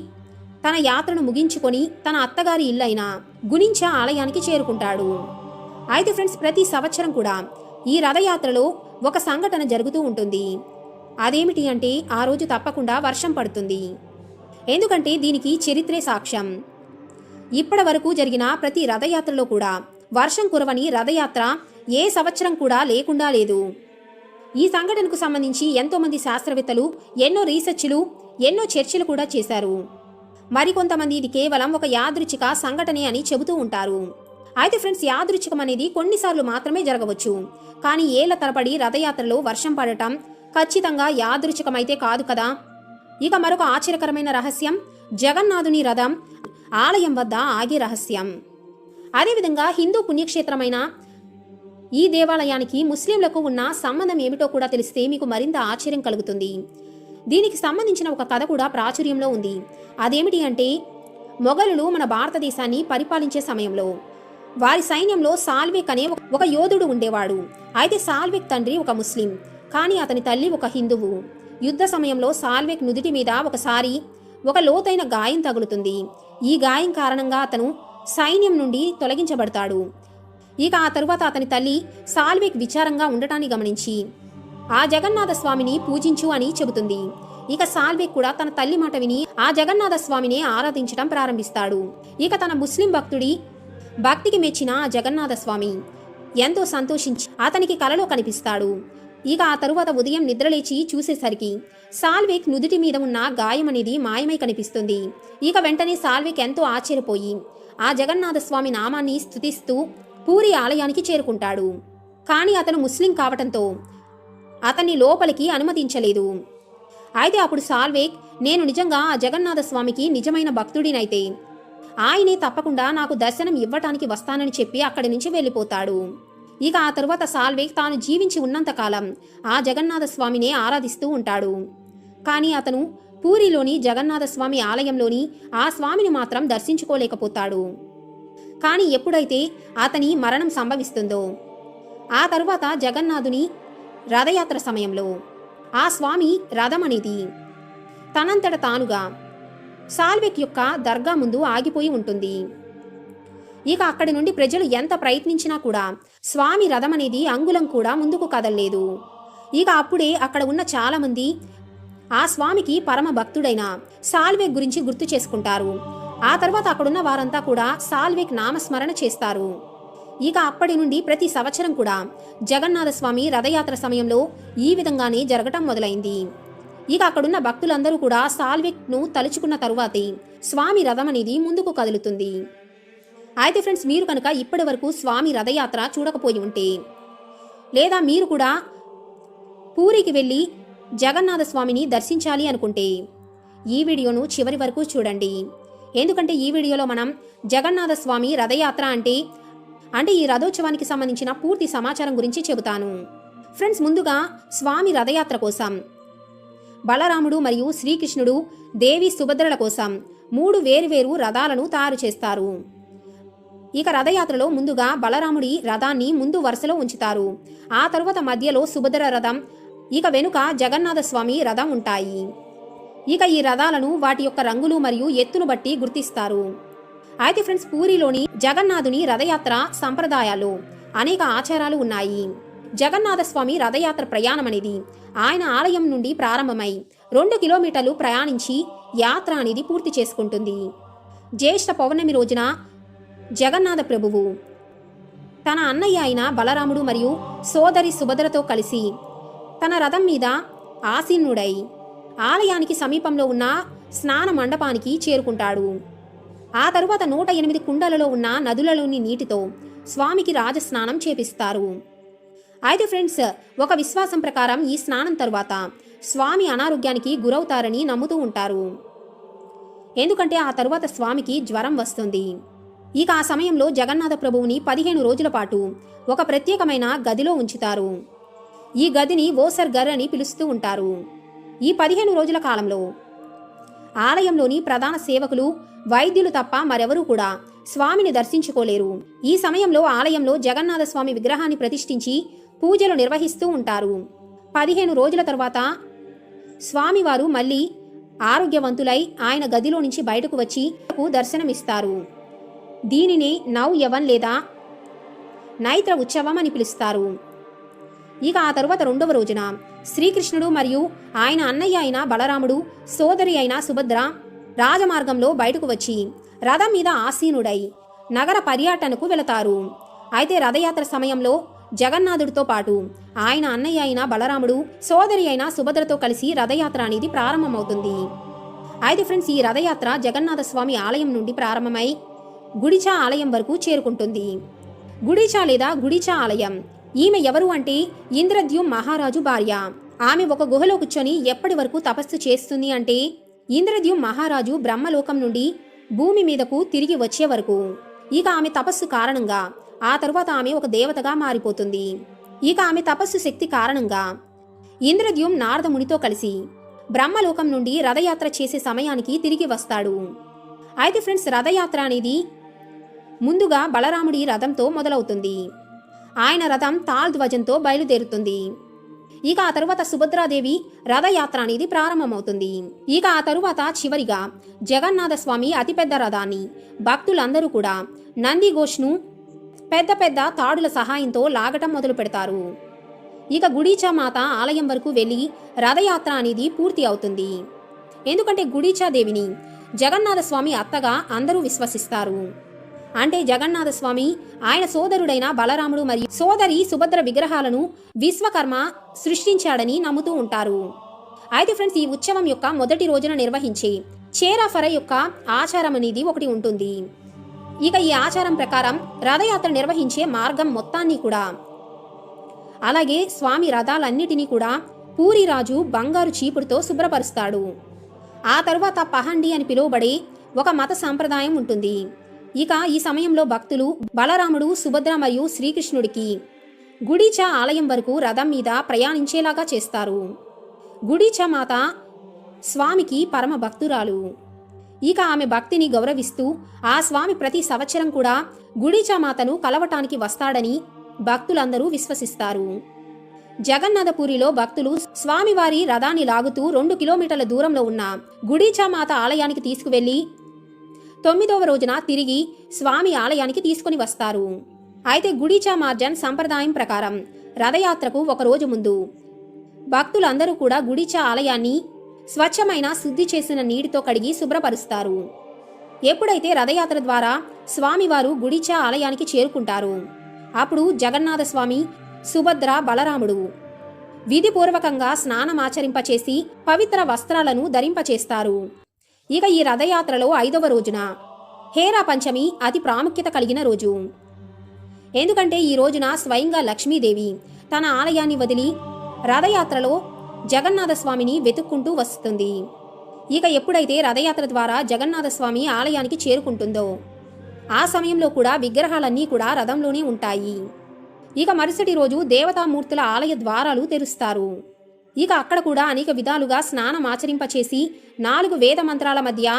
తన యాత్రను ముగించుకొని తన అత్తగారి ఇల్లైన గుణించ ఆలయానికి చేరుకుంటాడు. అయితే ఫ్రెండ్స్, ప్రతి సంవత్సరం కూడా ఈ రథయాత్రలో ఒక సంఘటన జరుగుతూ ఉంటుంది. అదేమిటి అంటే, ఆ రోజు తప్పకుండా వర్షం పడుతుంది. ఎందుకంటే దీనికి చరిత్రే సాక్ష్యం. ఇప్పటి వరకు జరిగిన ప్రతి రథయాత్రలో కూడా వర్షం కురవని రథయాత్ర ఏ సంవత్సరం కూడా లేకుండా లేదు. ఈ సంఘటనకు సంబంధించి ఎంతోమంది శాస్త్రవేత్తలు ఎన్నో రీసెర్చ్లు, ఎన్నో చర్చలు కూడా చేశారు. మరికొంతమంది ఇది కేవలం ఒక యాదృచ్ఛిక సంఘటనే అని చెబుతూ ఉంటారు. అయితే ఫ్రెండ్స్, యాదృచ్ఛికం అనేది కొన్నిసార్లు మాత్రమే జరగవచ్చు. కానీ ఏళ్ల తరబడి రథయాత్రలో వర్షం పడటం ఖచ్చితంగా యాదృచ్ఛికమైతే కాదు కదా. ఇక మరొక ఆశ్చర్యకరమైన రహస్యం, జగన్నాథుని రథం ఆలయం వద్ద ఆగే రహస్యం. అదేవిధంగా హిందూ పుణ్యక్షేత్రమైన ఈ దేవాలయానికి ముస్లింలకు ఉన్న సంబంధం ఏమిటో కూడా తెలిస్తే మీకు మరింత ఆశ్చర్యం కలుగుతుంది. దీనికి సంబంధించిన ఒక కథ కూడా ప్రాచుర్యంలో ఉంది. అదేమిటి అంటే, మొఘలులు మన భారతదేశాన్ని పరిపాలించే సమయంలో వారి సైన్యంలో సాల్వేక్ అనే ఒక యోధుడు ఉండేవాడు. అయితే సాల్వేక్ తండ్రి ఒక ముస్లిం, కానీ అతని తల్లి ఒక హిందువు. యుద్ధ సమయంలో సాల్వేక్ నుదిటి మీద ఒకసారి ఒక లోతైన గాయం తగులుతుంది. ఈ గాయం కారణంగా అతను సైన్యం నుండి తొలగించబడతాడు. ఇక ఆ తరువాత అతని తల్లి సాల్వేక్ విచారంగా ఉండటాన్ని గమనించి ఆ జగన్నాథ స్వామిని పూజించు అని చెబుతుంది. ఇక సాల్వేక్ కూడా తన తల్లి మాట విని ఆ జగన్నాథ స్వామిని ఆరాధించడం ప్రారంభిస్తాడు. ఇక తన ముస్లిం భక్తుడి భక్తికి మెచ్చిన ఆ జగన్నాథ స్వామి ఎంతో సంతోషించి అతనికి కలలో కనిపిస్తాడు. ఇక ఆ తరువాత ఉదయం నిద్రలేచి చూసేసరికి సాల్వేక్ నుదుటి మీద ఉన్న గాయం అనేది మాయమై కనిపిస్తుంది. ఇక వెంటనే సాల్వేక్ ఎంతో ఆశ్చర్యపోయి ఆ జగన్నాథ స్వామి నామాన్ని స్తుతిస్తూ పూరి ఆలయానికి చేరుకుంటాడు. కానీ అతను ముస్లిం కావటంతో అతన్ని లోపలికి అనుమతించలేదు. అయితే అప్పుడు సాల్వేక్, నేను నిజంగా ఆ జగన్నాథ స్వామికి నిజమైన భక్తుడినైతే ఆయనే తప్పకుండా నాకు దర్శనం ఇవ్వటానికి వస్తానని చెప్పి అక్కడి నుంచి వెళ్ళిపోతాడు. ఇక ఆ తరువాత సాల్వేక్ తాను జీవించి ఉన్నంతకాలం ఆ జగన్నాథ స్వామినే ఆరాధిస్తూ ఉంటాడు. కానీ అతను పూరిలోని జగన్నాథ స్వామి ఆలయంలోని ఆ స్వామిని మాత్రం దర్శించుకోలేకపోతాడు. కానీ ఎప్పుడైతే అతని మరణం సంభవిస్తుందో ఆ తరువాత జగన్నాథుని రథయాత్ర సమయంలో ఆ స్వామి రథం అనేది తనంతట తానుగా సాల్వేక్ యొక్క దర్గా ముందు ఆగిపోయి ఉంటుంది. ఇక అక్కడి నుండి ప్రజలు ఎంత ప్రయత్నించినా కూడా స్వామి రథం అనేది అంగుళం కూడా ముందుకు కదలలేదు. ఇక అప్పుడే అక్కడ ఉన్న చాలా మంది ఆ స్వామికి పరమ భక్తుడైన సాల్వేక్ గురించి గుర్తు చేసుకుంటారు. ఆ తర్వాత అక్కడున్న వారంతా కూడా సాల్వేక్ నామస్మరణ చేస్తారు. ఇక అప్పటి నుండి ప్రతి సంవత్సరం కూడా జగన్నాథ స్వామి రథయాత్ర సమయంలో ఈ విధంగానే జరగటం మొదలైంది. ఇక అక్కడున్న భక్తులందరూ కూడా సాల్వేక్ను తలుచుకున్న తరువాతే స్వామి రథం అనేది ముందుకు కదులుతుంది. అయితే ఫ్రెండ్స్, మీరు కనుక ఇప్పటి వరకు స్వామి రథయాత్ర చూడకపోయి ఉంటే, లేదా మీరు కూడా పూరికి వెళ్ళి జగన్నాథ స్వామిని దర్శించాలి అనుకుంటే ఈ వీడియోను చివరి వరకు చూడండి. ఎందుకంటే ఈ వీడియోలో మనం జగన్నాథ స్వామి రథయాత్ర అంటే ఈ రథోత్సవానికి సంబంధించిన పూర్తి సమాచారం గురించి చెబుతాను. ఫ్రెండ్స్, ముందుగా స్వామి రథయాత్ర కోసం బలరాముడు మరియు శ్రీకృష్ణుడు, దేవి సుభద్రల కోసం 3 వేరువేరు రథాలను తయారు చేస్తారు. ఇక రథయాత్రలో ముందుగా బలరాముడి రథాన్ని ముందు వరుసలో ఉంచుతారు. ఆ తరువాత మధ్యలో సుభద్ర రథం, ఇక వెనుక జగన్నాథ స్వామి రథం ఉంటాయి. ఇక ఈ రథాలను వాటి యొక్క రంగులు మరియు ఎత్తును బట్టి గుర్తిస్తారు. అయితే ఫ్రెండ్స్, పూరిలోని జగన్నాథుని రథయాత్ర సంప్రదాయాల్లో అనేక ఆచారాలు ఉన్నాయి. జగన్నాథ స్వామి రథయాత్ర ప్రయాణం అనేది ఆయన ఆలయం నుండి ప్రారంభమై 2 కిలోమీటర్లు ప్రయాణించి యాత్ర అనేది పూర్తి చేసుకుంటుంది. జ్యేష్ఠ పౌర్ణమి రోజున జగన్నాథ ప్రభువు తన అన్నయ్య అయిన బలరాముడు మరియు సోదరి సుభద్రతో కలిసి తన రథం మీద ఆసీనుడై ఆలయానికి సమీపంలో ఉన్న స్నాన మండపానికి చేరుకుంటాడు. ఆ తరువాత 108 కుండలలో ఉన్న నదులలోని నీటితో స్వామికి రాజస్నానం చేపిస్తారు. అయితే ఫ్రెండ్స్, ఒక విశ్వాసం ప్రకారం ఈ స్నానం తరువాత స్వామి అనారోగ్యానికి గురవుతారని నమ్ముతూ ఉంటారు. ఎందుకంటే ఆ తరువాత స్వామికి జ్వరం వస్తుంది. ఇక ఆ సమయంలో జగన్నాథ ప్రభువుని 15 రోజుల పాటు ఒక ప్రత్యేకమైన గదిలో ఉంచుతారు. ఈ గదిని ఓసర్ గర్ అని పిలుస్తూ ఉంటారు. ఈ 15 రోజుల కాలంలో ఆలయంలోని ప్రధాన సేవకులు, వైద్యులు తప్ప మరెవరూ కూడా స్వామిని దర్శించుకోలేరు. ఈ సమయంలో ఆలయంలో జగన్నాథ స్వామి విగ్రహాన్ని ప్రతిష్ఠించి పూజలు నిర్వహిస్తూ ఉంటారు. 15 రోజుల తర్వాత స్వామివారు మళ్ళీ ఆరోగ్యవంతులై ఆయన గదిలో నుంచి బయటకు వచ్చి దర్శనమిస్తారు. దీనిని నవ్-యవన్ లేదా నైత్ర ఉత్సవం అని పిలుస్తారు. ఇక ఆ తరువాత 2వ రోజున శ్రీకృష్ణుడు మరియు ఆయన అన్నయ్య అయిన బలరాముడు, సోదరి అయిన సుభద్ర రాజమార్గంలో బయటకు వచ్చి రథం మీద ఆసీనుడై నగర పర్యటనకు వెళతారు. అయితే రథయాత్ర సమయంలో జగన్నాథుడితో పాటు ఆయన అన్నయ్య అయిన బలరాముడు, సోదరి అయిన సుభద్రతో కలిసి రథయాత్ర అనేది ప్రారంభమవుతుంది. అయితే ఫ్రెండ్స్, ఈ రథయాత్ర జగన్నాథ స్వామి ఆలయం నుండి ప్రారంభమై గుడిచా ఆలయం వరకు చేరుకుంటుంది. గుడిచా లేదా గుడిచా ఆలయం, ఈమె ఎవరు అంటే ఇంద్రద్యుమ్ మహారాజు భార్య. ఆమె ఒక గుహలో కూర్చొని ఎప్పటి వరకు తపస్సు చేస్తుంది అంటే ఇంద్రద్యుమ్ మహారాజు బ్రహ్మలోకం నుండి భూమి మీదకు తిరిగి వచ్చే వరకు. ఇక ఆమె తపస్సు కారణంగా ఆ తరువాత ఆమె ఒక దేవతగా మారిపోతుంది. ఇక ఆమె తపస్సు శక్తి కారణంగా ఇంద్రద్యుమ్ నారద మునితో కలిసి బ్రహ్మలోకం నుండి రథయాత్ర చేసే సమయానికి తిరిగి వస్తాడు. అయితే ఫ్రెండ్స్, రథయాత్ర అనేది ముందుగా బలరాముడి రథంతో మొదలవుతుంది. ఆయన రథం తాల్ ధ్వజంతో బయలుదేరుతుంది. ఇక ఆ తరువాత సుభద్రాదేవి రథయాత్ర అనేది ప్రారంభమవుతుంది. ఇక ఆ తరువాత చివరిగా జగన్నాథ స్వామి అతిపెద్ద రథాన్ని భక్తులందరూ కూడా నందిఘోష్ను పెద్ద పెద్ద తాడుల సహాయంతో లాగటం మొదలు పెడతారు. ఇక గుడిచా మాత ఆలయం వరకు వెళ్లి రథయాత్ర అనేది పూర్తి అవుతుంది. ఎందుకంటే గుడిచా దేవిని జగన్నాథ స్వామి అత్తగా అందరూ విశ్వసిస్తారు. అంటే జగన్నాథ స్వామి ఆయన సోదరుడైన బలరాముడు మరియు సోదరి సుభద్ర విగ్రహాలను విశ్వకర్మ సృష్టించాడని నమ్ముతూ ఉంటారు. అయితే ఫ్రెండ్స్, ఈ ఉత్సవం యొక్క మొదటి రోజున నిర్వహించే చేరాఫర యొక్క ఆచారం అనేది ఒకటి ఉంటుంది. ఇక ఈ ఆచారం ప్రకారం రథయాత్ర నిర్వహించే మార్గం మొత్తాన్ని కూడా, అలాగే స్వామి రథాలన్నిటినీ కూడా పూరిరాజు బంగారు చీపుడుతో శుభ్రపరుస్తాడు. ఆ తరువాత పహండి అని పిలువబడే ఒక మత సాంప్రదాయం ఉంటుంది. ఇక ఈ సమయంలో భక్తులు బలరాముడు, సుభద్ర మరియు శ్రీకృష్ణుడికి గుడిచా ఆలయం వరకు రథం మీద ప్రయాణించేలాగా చేస్తారు. గుడిచా మాత స్వామికి పరమ భక్తురాలు. ఇక ఆమె భక్తిని గౌరవిస్తూ ఆ స్వామి ప్రతి సంవత్సరం కూడా గుడిచా మాతను కలవటానికి వస్తాడని భక్తులందరూ విశ్వసిస్తారు. జగన్నాథపురిలో భక్తులు స్వామివారి రథాన్ని లాగుతూ 2 కిలోమీటర్ల దూరంలో ఉన్న గుడిచా మాత ఆలయానికి తీసుకువెళ్లి 9వ రోజున తిరిగి స్వామి ఆలయానికి తీసుకుని వస్తారు. అయితే గుడిచా మార్జన్ సంప్రదాయం ప్రకారం రథయాత్రకు ఒక రోజు ముందు భక్తులందరూ కూడా గుడిచా ఆలయాన్ని స్వచ్ఛమైన శుద్ధి చేసిన నీటితో కడిగి శుభ్రపరుస్తారు. ఎప్పుడైతే రథయాత్ర ద్వారా స్వామివారు గుడిచా ఆలయానికి చేరుకుంటారు, అప్పుడు జగన్నాథ స్వామి, సుభద్ర, బలరాముడు విధిపూర్వకంగా స్నానమాచరింపచేసి పవిత్ర వస్త్రాలను ధరింపచేస్తారు. ఇక ఈ రథయాత్రలో 5వ రోజున హేరా పంచమి అతి ప్రాముఖ్యత కలిగిన రోజు. ఎందుకంటే ఈ రోజున స్వయంగా లక్ష్మీదేవి తన ఆలయాన్ని వదిలి రథయాత్రలో జగన్నాథ స్వామిని వెతుక్కుంటూ వస్తుంది. ఇక ఎప్పుడైతే రథయాత్ర ద్వారా జగన్నాథ స్వామి ఆలయానికి చేరుకుంటుందో ఆ సమయంలో కూడా విగ్రహాలన్నీ కూడా రథంలోనే ఉంటాయి. ఇక మరుసటి రోజు దేవతామూర్తుల ఆలయ ద్వారాలు తెరుస్తారు. ఇక అక్కడ కూడా అనేక విధాలుగా స్నానం ఆచరింపచేసి 4 వేద మంత్రాల మధ్య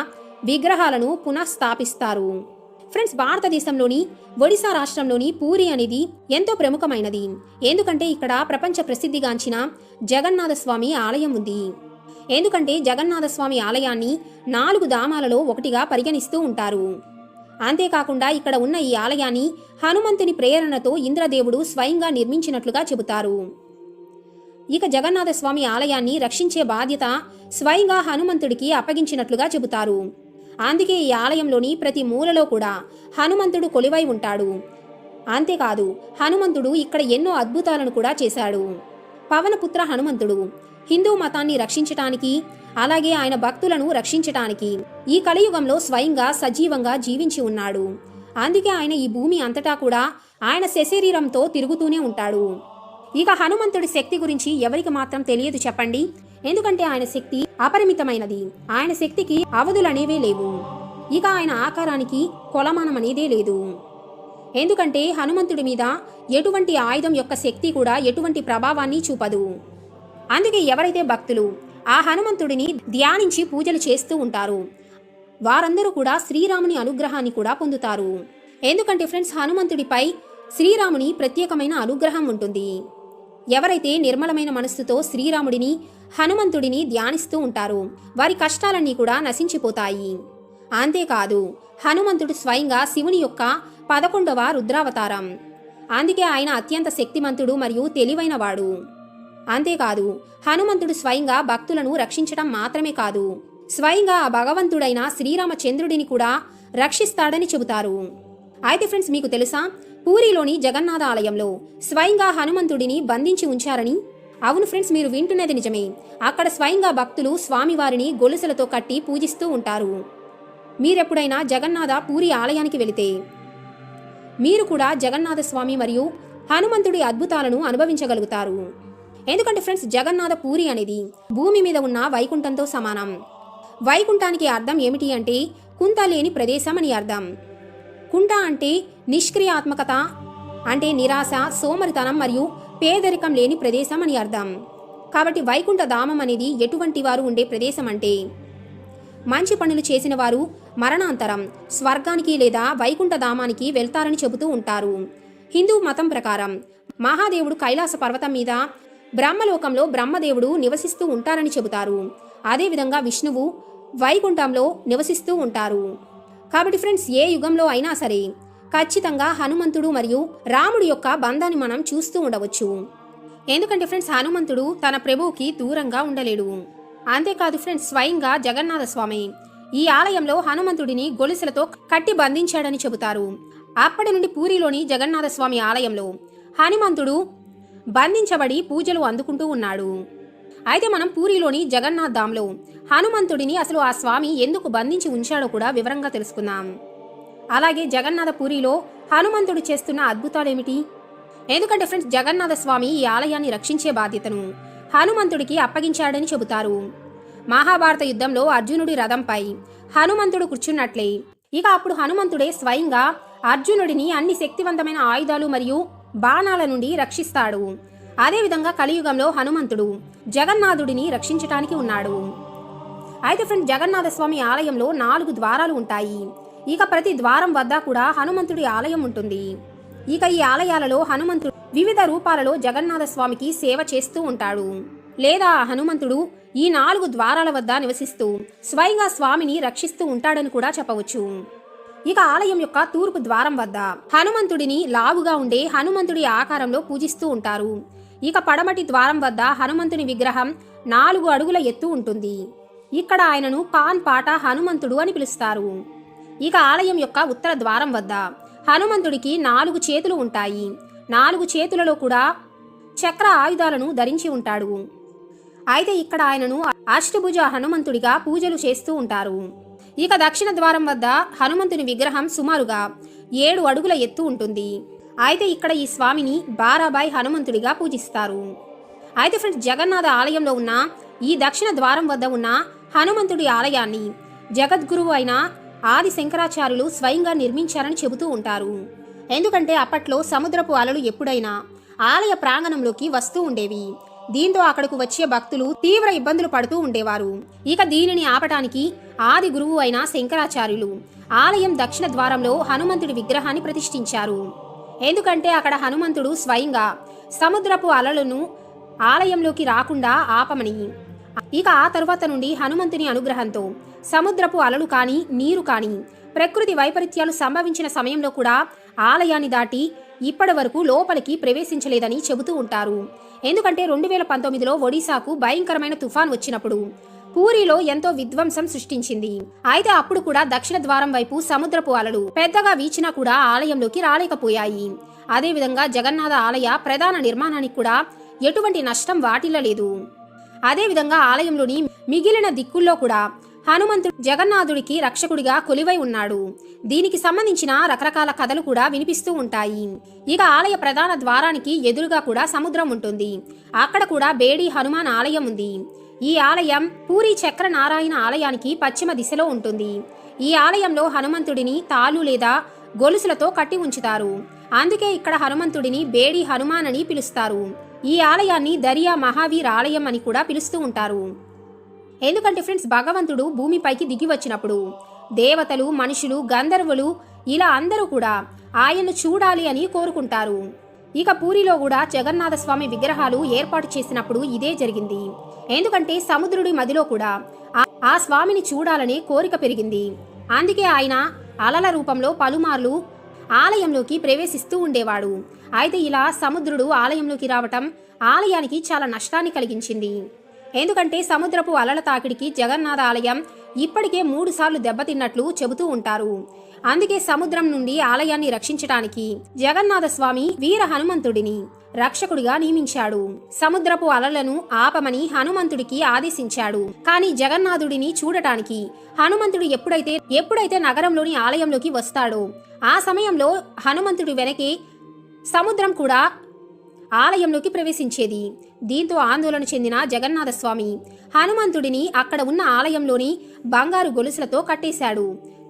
విగ్రహాలను పునఃస్థాపిస్తారు. ఫ్రెండ్స్, భారతదేశంలోని ఒడిశా రాష్ట్రంలోని పూరి అనేది ఎంతో ప్రముఖమైనది. ఎందుకంటే ఇక్కడ ప్రపంచ ప్రసిద్ధిగాంచిన జగన్నాథ స్వామి ఆలయం ఉంది. ఎందుకంటే జగన్నాథ స్వామి ఆలయాన్ని 4 ధామాలలో ఒకటిగా పరిగణిస్తూ ఉంటారు. అంతేకాకుండా ఇక్కడ ఉన్న ఈ ఆలయాన్ని హనుమంతుని ప్రేరణతో ఇంద్రదేవుడు స్వయంగా నిర్మించినట్లుగా చెబుతారు. ఇక జగన్నాథ స్వామి ఆలయాన్ని రక్షించే బాధ్యత స్వయంగా హనుమంతుడికి అప్పగించినట్లుగా చెబుతారు. అందుకే ఈ ఆలయంలోని ప్రతి మూలలో కూడా హనుమంతుడు కొలువై ఉంటాడు. అంతేకాదు, హనుమంతుడు ఇక్కడ ఎన్నో అద్భుతాలను కూడా చేశాడు. పవనపుత్ర హనుమంతుడు హిందూ మతాన్ని రక్షించటానికి, అలాగే ఆయన భక్తులను రక్షించటానికి ఈ కలియుగంలో స్వయంగా సజీవంగా జీవించి ఉన్నాడు. అందుకే ఆయన ఈ భూమి అంతటా కూడా ఆయన సశరీరంతో తిరుగుతూనే ఉంటాడు. ఇక హనుమంతుడి శక్తి గురించి ఎవరికి మాత్రం తెలియదు చెప్పండి. ఎందుకంటే ఆయన శక్తి అపరిమితమైనది. ఆయన శక్తికి అవధులనేవే లేవు. ఇక ఆయన ఆకారానికి కొలమానం అనేదే లేదు. ఎందుకంటే హనుమంతుడి మీద ఎటువంటి ఆయుధం యొక్క శక్తి కూడా ఎటువంటి ప్రభావాన్ని చూపదు. అందుకే ఎవరైతే భక్తులు ఆ హనుమంతుడిని ధ్యానించి పూజలు చేస్తూ ఉంటారో వారందరూ కూడా శ్రీరాముని అనుగ్రహాన్ని కూడా పొందుతారు. ఎందుకంటే ఫ్రెండ్స్, హనుమంతుడిపై శ్రీరాముని ప్రత్యేకమైన అనుగ్రహం ఉంటుంది. ఎవరైతే నిర్మలమైన మనస్సుతో శ్రీరాముడిని హనుమంతుడిని ధ్యానిస్తూ ఉంటారో వారి కష్టాలన్నీ కూడా నశించిపోతాయి. అంతేకాదు, హనుమంతుడు స్వయంగా శివుని యొక్క 11వ రుద్రావతారం. అందుకే ఆయన అత్యంత శక్తిమంతుడు మరియు తెలివైనవాడు. అంతేకాదు, హనుమంతుడు స్వయంగా భక్తులను రక్షించడం మాత్రమే కాదు, స్వయంగా ఆ భగవంతుడైన శ్రీరామచంద్రుడిని కూడా రక్షిస్తాడని చెబుతారు. అయితే ఫ్రెండ్స్, మీకు తెలుసా, పూరిలోని జగన్నాథ ఆలయంలో స్వయంగా హనుమంతుడిని బంధించి ఉంచారని? అవును ఫ్రెండ్స్, మీరు వింటున్నది నిజమే. అక్కడ స్వయంగా భక్తులు స్వామివారిని గొలుసులతో కట్టి పూజిస్తూ ఉంటారు. మీరెప్పుడైనా జగన్నాథ పూరి ఆలయానికి వెళితే మీరు కూడా జగన్నాథ స్వామి మరియు హనుమంతుడి అద్భుతాలను అనుభవించగలుగుతారు. ఎందుకంటే ఫ్రెండ్స్, జగన్నాథ పూరి అనేది భూమి మీద ఉన్న వైకుంఠంతో సమానం. వైకుంఠానికి అర్థం ఏమిటి అంటే కుంట లేని ప్రదేశం అని అర్థం. కుంట అంటే నిష్క్రియాత్మకత, అంటే నిరాశ, సోమరితనం మరియు పేదరికం లేని ప్రదేశం అని అర్థం. కాబట్టి వైకుంఠ ధామం అనేది ఎటువంటి వారు ఉండే ప్రదేశం అంటే మంచి పనులు చేసిన వారు మరణాంతరం స్వర్గానికి లేదా వైకుంఠ ధామానికి వెళ్తారని చెబుతూ ఉంటారు. హిందూ మతం ప్రకారం మహాదేవుడు కైలాస పర్వతం మీద బ్రహ్మలోకంలో బ్రహ్మదేవుడు నివసిస్తూ ఉంటారని చెబుతారు. అదేవిధంగా విష్ణువు వైకుంఠంలో నివసిస్తూ ఉంటారు. కాబట్టి ఫ్రెండ్స్, ఏ యుగంలో అయినా సరే ఖచ్చితంగా హనుమంతుడు మరియు రాముడి యొక్క బంధాన్ని మనం చూస్తూ ఉండవచ్చు. ఎందుకంటే ఫ్రెండ్స్, హనుమంతుడు తన ప్రభువుకి దూరంగా ఉండలేడు. అంతేకాదు ఫ్రెండ్స్, స్వయంగా జగన్నాథ స్వామి ఈ ఆలయంలో హనుమంతుడిని గొలుసులతో కట్టి బంధించాడని చెబుతారు. అప్పటి నుండి పూరిలోని జగన్నాథ స్వామి ఆలయంలో హనుమంతుడు బంధించబడి పూజలు అందుకుంటూ ఉన్నాడు. అయితే మనం పూరిలోని జగన్నాథ్ ధామ్లో హనుమంతుడిని అసలు ఆ స్వామి ఎందుకు బంధించి ఉంచాడో కూడా వివరంగా తెలుసుకుందాం. అలాగే జగన్నాథ పూరిలో హనుమంతుడు చేస్తున్న అద్భుతాలేమిటి? ఎందుకంటే ఫ్రెండ్స్, జగన్నాథ స్వామి ఈ ఆలయాన్ని రక్షించే బాధ్యతను హనుమంతుడికి అప్పగించాడని చెబుతారు. మహాభారత యుద్ధంలో అర్జునుడి రథంపై హనుమంతుడు కూర్చున్నట్లే ఇక అప్పుడు హనుమంతుడే స్వయంగా అర్జునుడిని అన్ని శక్తివంతమైన ఆయుధాలు మరియు బాణాల నుండి రక్షిస్తాడు. అదేవిధంగా కలియుగంలో హనుమంతుడు జగన్నాథుడిని రక్షించటానికి ఉన్నాడు. అయితే ఫ్రెండ్స్, జగన్నాథ స్వామి ఆలయంలో 4 ద్వారాలు ఉంటాయి. ఇక ప్రతి ద్వారం వద్ద కూడా హనుమంతుడి ఆలయం ఉంటుంది. ఇక ఈ ఆలయాలలో హనుమంతుడు వివిధ రూపాలలో జగన్నాథ స్వామికి సేవ చేస్తూ ఉంటాడు. లేదా హనుమంతుడు ఈ 4 ద్వారాల వద్ద నివసిస్తూ స్వయంగా స్వామిని రక్షిస్తూ ఉంటాడని కూడా చెప్పవచ్చు. ఇక ఆలయం యొక్క తూర్పు ద్వారం వద్ద హనుమంతుడిని లావుగా ఉండే హనుమంతుడి ఆకారంలో పూజిస్తూ ఉంటారు. ఇక పడమటి ద్వారం వద్ద హనుమంతుని విగ్రహం 4 అడుగుల ఎత్తు ఉంటుంది. ఇక్కడ ఆయనను పాన్ పాట హనుమంతుడు అని పిలుస్తారు. ఇక ఆలయం యొక్క ఉత్తర ద్వారం వద్ద హనుమంతుడికి 4 చేతులు ఉంటాయి. 4 చేతులలో కూడా చక్ర ఆయుధాలను ధరించి ఉంటాడు. అయితే ఇక్కడ ఆయనను అష్టభుజ హనుమంతుడిగా పూజలు చేస్తూ ఉంటారు. ఇక దక్షిణ ద్వారం వద్ద హనుమంతుని విగ్రహం సుమారుగా 7 అడుగుల ఎత్తు ఉంటుంది. అయితే ఇక్కడ ఈ స్వామిని బారాబాయ్ హనుమంతుడిగా పూజిస్తారు. అయితే ఫ్రెండ్స్, జగన్నాథ ఆలయంలో ఉన్న ఈ దక్షిణ ద్వారం వద్ద ఉన్న హనుమంతుడి ఆలయాన్ని జగద్గురువు అయిన ఆది శంకరాచార్యులు స్వయంగా నిర్మించారని చెబుతూ ఉంటారు. ఎందుకంటే అప్పట్లో సముద్రపు అలలు ఎప్పుడైనా ఆలయ ప్రాంగణంలోకి వస్తూ ఉండేవి. దీంతో అక్కడకు వచ్చే భక్తులు తీవ్ర ఇబ్బందులు పడుతూ ఉండేవారు. ఇక దీనిని ఆపటానికి ఆది గురువు అయిన శంకరాచార్యులు ఆలయం దక్షిణ ద్వారంలో హనుమంతుడి విగ్రహాన్ని ప్రతిష్ఠించారు. ఎందుకంటే అక్కడ హనుమంతుడు స్వయంగా సముద్రపు అలలను ఆలయంలోకి రాకుండా ఆపమని. ఇక ఆ తరువాత నుండి హనుమంతుని అనుగ్రహంతో సముద్రపు అలలు కానీ నీరు కానీ ప్రకృతి వైపరీత్యాలు సంభవించిన సమయంలో కూడా ఆలయాన్ని దాటి ఇప్పటి వరకు లోపలికి ప్రవేశించలేదని చెబుతూ ఉంటారు. ఎందుకంటే 2019లో ఒడిశాకు భయంకరమైన తుఫాన్ వచ్చినప్పుడు పూరిలో ఎంతో విధ్వంసం సృష్టించింది. అయితే అప్పుడు కూడా దక్షిణ ద్వారం వైపు సముద్రపు అలలు పెద్దగా వీచినా కూడా ఆలయంలోకి రాలేకపోయాయి. అదేవిధంగా జగన్నాథ ఆలయ ప్రధాన నిర్మాణానికి కూడా ఎటువంటి నష్టం వాటిల్లలేదు. అదేవిధంగా ఆలయంలోని మిగిలిన దిక్కుల్లో కూడా హనుమంతుడు జగన్నాథుడికి రక్షకుడిగా కొలువై ఉన్నాడు. దీనికి సంబంధించిన రకరకాల కథలు కూడా వినిపిస్తూ ఉంటాయి. ఇక ఆలయ ప్రధాన ద్వారానికి ఎదురుగా కూడా సముద్రం ఉంటుంది. అక్కడ కూడా బేడి హనుమాన్ ఆలయం ఉంది. ఈ ఆలయం పూరి చక్ర నారాయణ ఆలయానికి పశ్చిమ దిశలో ఉంటుంది. ఈ ఆలయంలో హనుమంతుడిని తాళ్ళు లేదా గొలుసులతో కట్టి ఉంచుతారు. అందుకే ఇక్కడ హనుమంతుడిని బేడి హనుమాన్ అని పిలుస్తారు. ఈ ఆలయాన్ని దరియా మహావీర్ ఆలయం అని కూడా పిలుస్తూ ఉంటారు. ఎందుకంటే ఫ్రెండ్స్, భగవంతుడు భూమిపైకి దిగి వచ్చినప్పుడు దేవతలు, మనుషులు, గంధర్వులు ఇలా అందరూ కూడా ఆయన్ను చూడాలి అని కోరుకుంటారు. ఇక పూరిలో కూడా జగన్నాథ స్వామి విగ్రహాలు ఏర్పాటు చేసినప్పుడు ఇదే జరిగింది. ఎందుకంటే సముద్రుడి మదిలో కూడా ఆ స్వామిని చూడాలనే కోరిక పెరిగింది. అందుకే ఆయన అలల రూపంలో పలుమార్లు ఆలయంలోకి ప్రవేశిస్తూ ఉండేవాడు. అయితే ఇలా సముద్రుడు ఆలయంలోకి రావటం ఆలయానికి చాలా నష్టాన్ని కలిగించింది. ఎందుకంటే సముద్రపు అలల తాకిడికి జగన్నాథ ఆలయం ఇప్పటికే 3 సార్లు దెబ్బతిన్నట్లు చెబుతూ ఉంటారు. అందుకే సముద్రం నుండి ఆలయాన్ని రక్షించడానికి జగన్నాథ స్వామి వీర హనుమంతుడిని రక్షకుడిగా నియమించాడు. సముద్రపు అలలను ఆపమని హనుమంతుడికి ఆదేశించాడు. కానీ జగన్నాథుడిని చూడటానికి హనుమంతుడు ఎప్పుడైతే నగరంలోని ఆలయంలోకి వస్తాడో ఆ సమయంలో హనుమంతుడి వెనకే సముద్రం కూడా ఆలయంలోకి ప్రవేశించేది. దీంతో ఆందోళన చెందిన జగన్నాథ స్వామి హనుమంతుడిని అక్కడ ఉన్న ఆలయంలోని బంగారు గొలుసులతో కట్టేశాడు.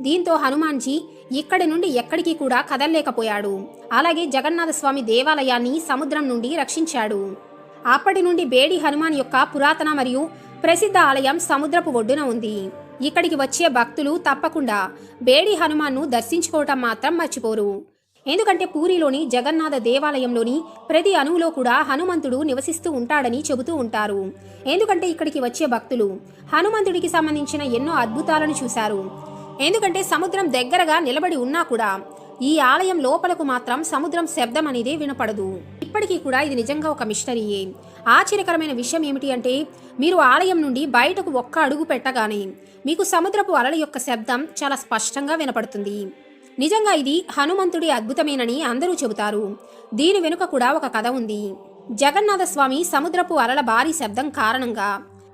దీంతో హనుమాన్జీ ఇక్కడి నుండి ఎక్కడికి కూడా కదల్లేకపోయాడు. అలాగే జగన్నాథ స్వామి దేవాలయాన్ని సముద్రం నుండి రక్షించాడు. అప్పటి నుండి బేడి హనుమాన్ యొక్క పురాతన మరియు ప్రసిద్ధ ఆలయం సముద్రపు ఒడ్డున ఉంది. ఇక్కడికి వచ్చే భక్తులు తప్పకుండా బేడి హనుమాన్ను దర్శించుకోవటం మాత్రం మర్చిపోరు. ఎందుకంటే పూరిలోని జగన్నాథ దేవాలయంలోని ప్రతి అణువులో కూడా హనుమంతుడు నివసిస్తూ ఉంటాడని చెబుతూ ఉంటారు. ఎందుకంటే ఇక్కడికి వచ్చే భక్తులు హనుమంతుడికి సంబంధించిన ఎన్నో అద్భుతాలను చూశారు. ఎందుకంటే సముద్రం దగ్గరగా నిలబడి ఉన్నా కూడా ఈ ఆలయం లోపలకు మాత్రం సముద్రం శబ్దం అనేది వినపడదు. ఇప్పటికీ కూడా ఇది నిజంగా ఒక మిస్టరీయే. ఆశ్చర్యకరమైన విషయం ఏమిటి అంటే, మీరు ఆలయం నుండి బయటకు ఒక్క అడుగు పెట్టగానే మీకు సముద్రపు అలల యొక్క శబ్దం చాలా స్పష్టంగా వినపడుతుంది. నిజంగా ఇది హనుమంతుడి అద్భుతమేనని అందరూ చెబుతారు. దీని వెనుక కూడా ఒక కథ ఉంది. జగన్నాథ స్వామి సముద్రపు అలల భారీ శబ్దం కారణంగా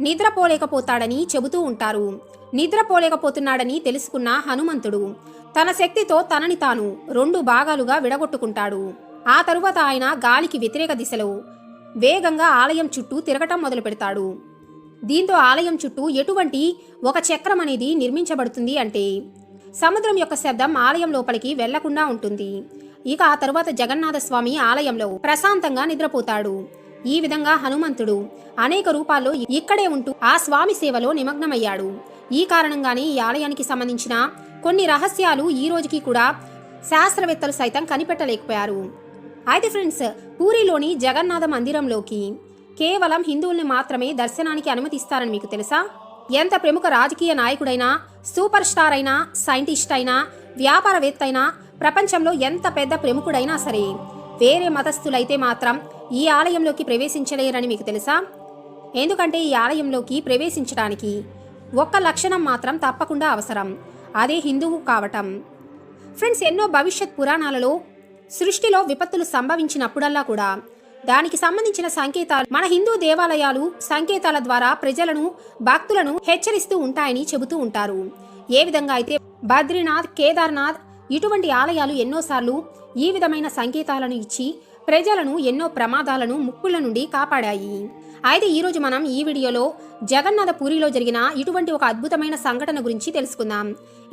నిద్రపోలేకపోతాడని చెబుతూ ఉంటారు. నిద్రపోలేకపోతున్నాడని తెలుసుకున్న హనుమంతుడు తన శక్తితో తనని తాను 2 భాగాలుగా విడగొట్టుకుంటాడు. ఆ తరువాత ఆయన గాలికి వ్యతిరేక దిశలో వేగంగా ఆలయం చుట్టూ తిరగటం మొదలు పెడతాడు. దీంతో ఆలయం చుట్టూ ఎటువంటి ఒక చక్రం అనేది నిర్మించబడుతుంది అంటే సముద్రం యొక్క శబ్దం ఆలయం లోపలికి వెళ్లకుండా ఉంటుంది. ఇక ఆ తరువాత జగన్నాథ స్వామి ఆలయంలో ప్రశాంతంగా నిద్రపోతాడు. ఈ విధంగా హనుమంతుడు అనేక రూపాల్లో ఇక్కడే ఉంటూ ఆ స్వామి సేవలో నిమగ్నమయ్యాడు. ఈ కారణంగానే ఈ ఆలయానికి సంబంధించిన కొన్ని రహస్యాలు ఈ రోజుకి కూడా శాస్త్రవేత్తలు సైతం కనిపెట్టలేకపోయారు. అయితే ఫ్రెండ్స్, పూరిలోని జగన్నాథ మందిరంలోకి కేవలం హిందువుల్ని మాత్రమే దర్శనానికి అనుమతిస్తారని మీకు తెలుసా? ఎంత ప్రముఖ రాజకీయ నాయకుడైనా, సూపర్ స్టార్ అయినా, సైంటిస్ట్ అయినా, వ్యాపారవేత్త అయినా, ప్రపంచంలో ఎంత పెద్ద ప్రముఖుడైనా సరే వేరే మతస్థులైతే మాత్రం ఈ ఆలయంలోకి ప్రవేశించలేరని మీకు తెలుసా? ఎందుకంటే ఈ ఆలయంలోకి ప్రవేశించడానికి ఒక్క లక్షణం మాత్రం తప్పకుండా అవసరం. అదే హిందువు కావటం. ఫ్రెండ్స్, ఎన్నో భవిష్యత్ పురాణాలలో సృష్టిలో విపత్తులు సంభవించినప్పుడల్లా కూడా దానికి సంబంధించిన సంకేతాలు మన హిందూ దేవాలయాలు సంకేతాల ద్వారా ప్రజలను, భక్తులను హెచ్చరిస్తూ ఉంటాయని చెబుతూ ఉంటారు. ఏ విధంగా అయితే బద్రీనాథ్, కేదార్నాథ్ ఇటువంటి ఆలయాలు ఎన్నోసార్లు ఈ విధమైన సంకేతాలను ఇచ్చి ప్రజలను ఎన్నో ప్రమాదాలను, ముప్పుల నుండి కాపాడాయి. అయితే ఈరోజు మనం ఈ వీడియోలో జగన్నాథ పూరిలో జరిగిన ఇటువంటి ఒక అద్భుతమైన సంఘటన గురించి తెలుసుకుందాం.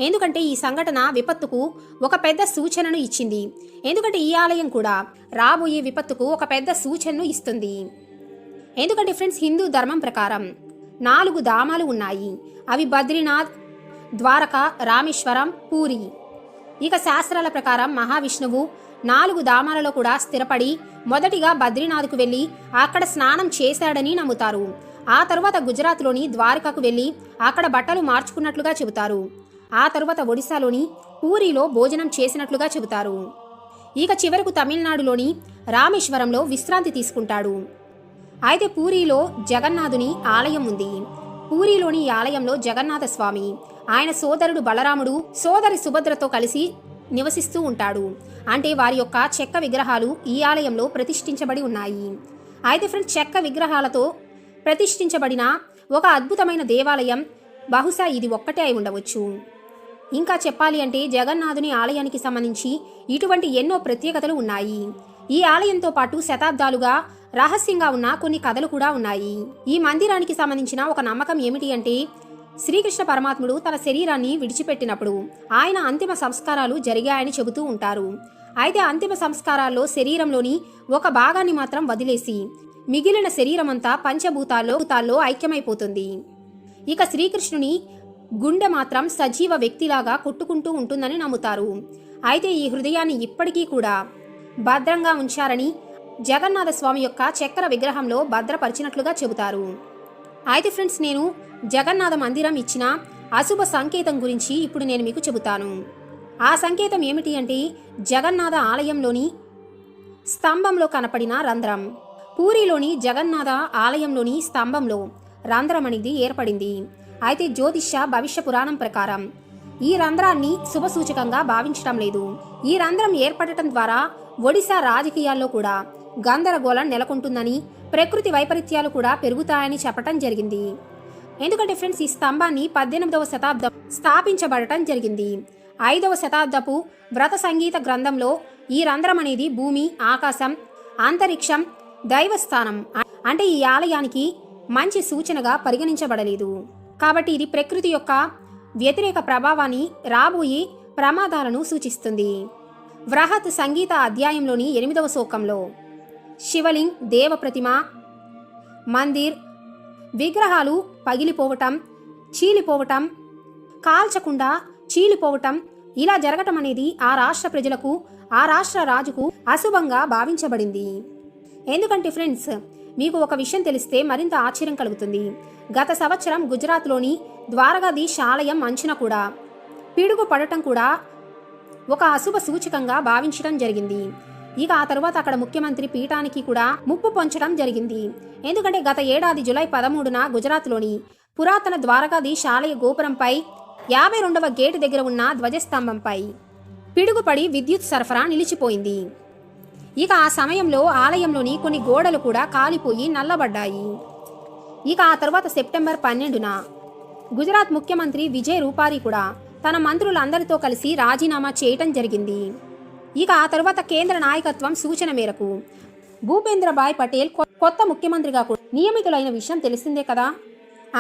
ఎందుకంటే ఈ సంఘటన విపత్తుకు ఒక పెద్ద సూచనను ఇచ్చింది. ఎందుకంటే ఈ ఆలయం కూడా రాబోయే విపత్తుకు ఒక పెద్ద సూచనను ఇస్తుంది. ఎందుకంటే ఫ్రెండ్స్, హిందూ ధర్మం ప్రకారం 4 ధామాలు ఉన్నాయి. అవి బద్రీనాథ్, ద్వారక, రామేశ్వరం, పూరి. ఇక శాస్త్రాల ప్రకారం మహావిష్ణువు 4 ధామాలలో కూడా స్థిరపడి మొదటిగా బద్రీనాథ్కు వెళ్లి అక్కడ స్నానం చేశాడని నమ్ముతారు. ఆ తరువాత గుజరాత్లోని ద్వారకకు వెళ్లి అక్కడ బట్టలు మార్చుకున్నట్లుగా చెబుతారు. ఆ తరువాత ఒడిశాలోని పూరిలో భోజనం చేసినట్లుగా చెబుతారు. ఇక చివరకు తమిళనాడులోని రామేశ్వరంలో విశ్రాంతి తీసుకుంటాడు. అయితే పూరిలో జగన్నాథుని ఆలయం ఉంది. పూరిలోని ఈ ఆలయంలో జగన్నాథ స్వామి ఆయన సోదరుడు బలరాముడు, సోదరి సుభద్రతో కలిసి నివసిస్తూ ఉంటాడు. అంటే వారి యొక్క చెక్క విగ్రహాలు ఈ ఆలయంలో ప్రతిష్ఠించబడి ఉన్నాయి. అయితే ఫ్రెండ్స్, చెక్క విగ్రహాలతో ప్రతిష్ఠించబడిన ఒక అద్భుతమైన దేవాలయం బహుశా ఇది ఒక్కటే అయి ఉండవచ్చు. ఇంకా చెప్పాలి అంటే జగన్నాథుని ఆలయానికి సంబంధించి ఇటువంటి ఎన్నో ప్రత్యేకతలు ఉన్నాయి. ఈ ఆలయంతో పాటు శతాబ్దాలుగా రహస్యంగా ఉన్న కొన్ని కథలు కూడా ఉన్నాయి. ఈ మందిరానికి సంబంధించిన ఒక నమ్మకం ఏమిటి అంటే శ్రీకృష్ణ పరమాత్ముడు తన శరీరాన్ని విడిచిపెట్టినప్పుడు ఆయన అంతిమ సంస్కారాలు జరిగాయని చెబుతూ ఉంటారు. అయితే అంతిమ సంస్కారాల్లో శరీరంలోని ఒక భాగాన్ని మాత్రం వదిలేసి మిగిలిన శరీరమంతా పంచభూతాల్లో ఐక్యమైపోతుంది. ఇక శ్రీకృష్ణుని గుండె మాత్రం సజీవ వ్యక్తిలాగా కొట్టుకుంటూ ఉంటుందని నమ్ముతారు. అయితే ఈ హృదయాన్ని ఇప్పటికీ కూడా భద్రంగా ఉంచారని జగన్నాథ స్వామి యొక్క చక్ర విగ్రహంలో భద్రపరిచినట్లుగా చెబుతారు. అయితే ఫ్రెండ్స్, నేను జగన్నాథ మందిరం ఇచ్చిన అశుభ సంకేతం గురించి ఇప్పుడు నేను మీకు చెబుతాను. ఆ సంకేతం ఏమిటి అంటే జగన్నాథ ఆలయంలోని స్తంభంలో కనపడిన రంధ్రం. పూరిలోని జగన్నాథ ఆలయంలోని స్తంభంలో రంధ్రం అనేది ఏర్పడింది. అయితే జ్యోతిష్య భవిష్య పురాణం ప్రకారం ఈ రంధ్రాన్ని శుభసూచకంగా భావించడం లేదు. ఈ రంధ్రం ఏర్పడటం ద్వారా ఒడిశా రాజకీయాల్లో కూడా గందరగోళం నెలకొంటుందని, ప్రకృతి వైపరీత్యాలు కూడా పెరుగుతాయని చెప్పటం జరిగింది. ఎందుకంటే ఫ్రెండ్స్, ఈ స్తంభాన్ని 18వ శతాబ్దం స్థాపించబడటం జరిగింది. 5వ శతాబ్దపు వ్రత సంగీత గ్రంథంలో ఈ రంధ్రం అనేది భూమి, ఆకాశం, అంతరిక్షం, దైవస్థానం అంటే ఈ ఆలయానికి మంచి సూచనగా పరిగణించబడలేదు. కాబట్టి ఇది ప్రకృతి యొక్క వ్యతిరేక ప్రభావాన్ని, రాబోయే ప్రమాదాలను సూచిస్తుంది. బృహత్ సంగీత అధ్యాయంలోని 8వ శ్లోకంలో శివలింగ్, దేవప్రతిమ, మందిర్, విగ్రహాలు పగిలిపోవటం, చీలిపోవటం, కాల్చకుండా చీలిపోవటం ఇలా జరగటం అనేది ఆ రాష్ట్ర ప్రజలకు, ఆ రాష్ట్ర రాజుకు అశుభంగా భావించబడింది. ఎందుకంటే ఫ్రెండ్స్, మీకు ఒక విషయం తెలిస్తే మరింత ఆశ్చర్యం కలుగుతుంది. గత సంవత్సరం గుజరాత్లోని ద్వారకాధీశ్ ఆలయం అంచున కూడా పిడుగు పడటం కూడా ఒక అశుభ సూచకంగా భావించడం జరిగింది. ఇక ఆ తరువాత అక్కడ ముఖ్యమంత్రి పీఠానికి కూడా ముప్పు పొంచడం జరిగింది. ఎందుకంటే గత ఏడాది జూలై 13న గుజరాత్లోని పురాతన ద్వారకాధీశ్ ఆలయ గోపురంపై 52వ గేటు దగ్గర ఉన్న ధ్వజస్తంభంపై పిడుగుపడి విద్యుత్ సరఫరా నిలిచిపోయింది. ఇక ఆ సమయంలో ఆలయంలోని కొన్ని గోడలు కూడా కాలిపోయి నల్లబడ్డాయి. ఇక ఆ తర్వాత సెప్టెంబర్ 12న గుజరాత్ ముఖ్యమంత్రి విజయ్ రూపానీ కూడా తన మంత్రులందరితో కలిసి రాజీనామా చేయటం జరిగింది. ఇక ఆ తర్వాత కేంద్ర నాయకత్వం సూచన మేరకు భూపేంద్రభాయ్ పటేల్ కొత్త ముఖ్యమంత్రిగా కూడా నియమితులైన విషయం తెలిసిందే కదా.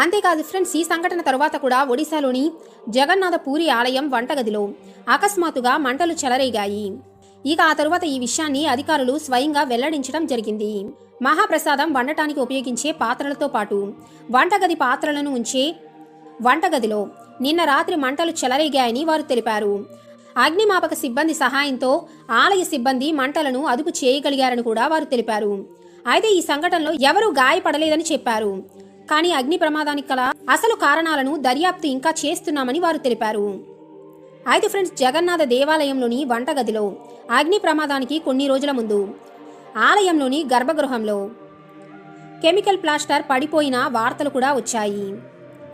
అంతేకాదు ఫ్రెండ్స్, ఈ సంఘటన తరువాత కూడా ఒడిశాలోని జగన్నాథ పూరి ఆలయం వంటగదిలో అకస్మాత్తుగా మంటలు చెలరేగాయి. ఇక ఆ తరువాత ఈ విషయాన్ని అధికారులు స్వయంగా వెల్లడించడం జరిగింది. మహాప్రసాదం వండటానికి ఉపయోగించే పాత్రలతో పాటు వంటగది పాత్రలను ఉంచే వంటగదిలో నిన్న రాత్రి మంటలు చెలరేగాయని వారు తెలిపారు. అగ్నిమాపక సిబ్బంది సహాయంతో ఆలయ సిబ్బంది మంటలను అదుపు చేయగలిగారని కూడా వారు తెలిపారు. అయితే ఈ సంఘటనలో ఎవరూ గాయపడలేదని చెప్పారు. కానీ అగ్ని ప్రమాదానికి గల అసలు కారణాలను దర్యాప్తు ఇంకా చేస్తున్నామని వారు తెలిపారు. అయితే ఫ్రెండ్స్, జగన్నాథ దేవాలయంలోని వంటగదిలో అగ్ని ప్రమాదానికి కొన్ని రోజుల ముందు ఆలయంలోని గర్భగృహంలో కెమికల్ ప్లాస్టర్ పడిపోయిన వార్తలు కూడా వచ్చాయి.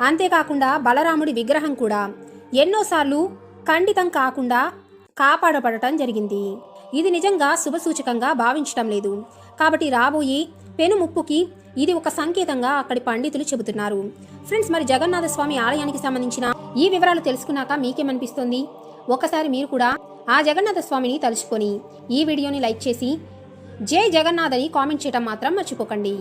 అంతేకాకుండా బలరాముడి విగ్రహం కూడా ఎన్నోసార్లు ఖండితం కాకుండా కాపాడబడటం జరిగింది. ఇది నిజంగా శుభసూచకంగా భావించటం లేదు. కాబట్టి రాబోయే పెను ముప్పుకి ఇది ఒక సంకేతంగా అక్కడి పండితులు చెబుతున్నారు. ఫ్రెండ్స్, మరి జగన్నాథ స్వామి ఆలయానికి సంబంధించిన ఈ వివరాలు తెలుసుకున్నాక మీకేమనిపిస్తుంది? ఒకసారి మీరు కూడా ఆ జగన్నాథ స్వామిని తలుచుకొని ఈ వీడియోని లైక్ చేసి జై జగన్నాథ్ అని కామెంట్ చేయడం మాత్రం మర్చిపోకండి.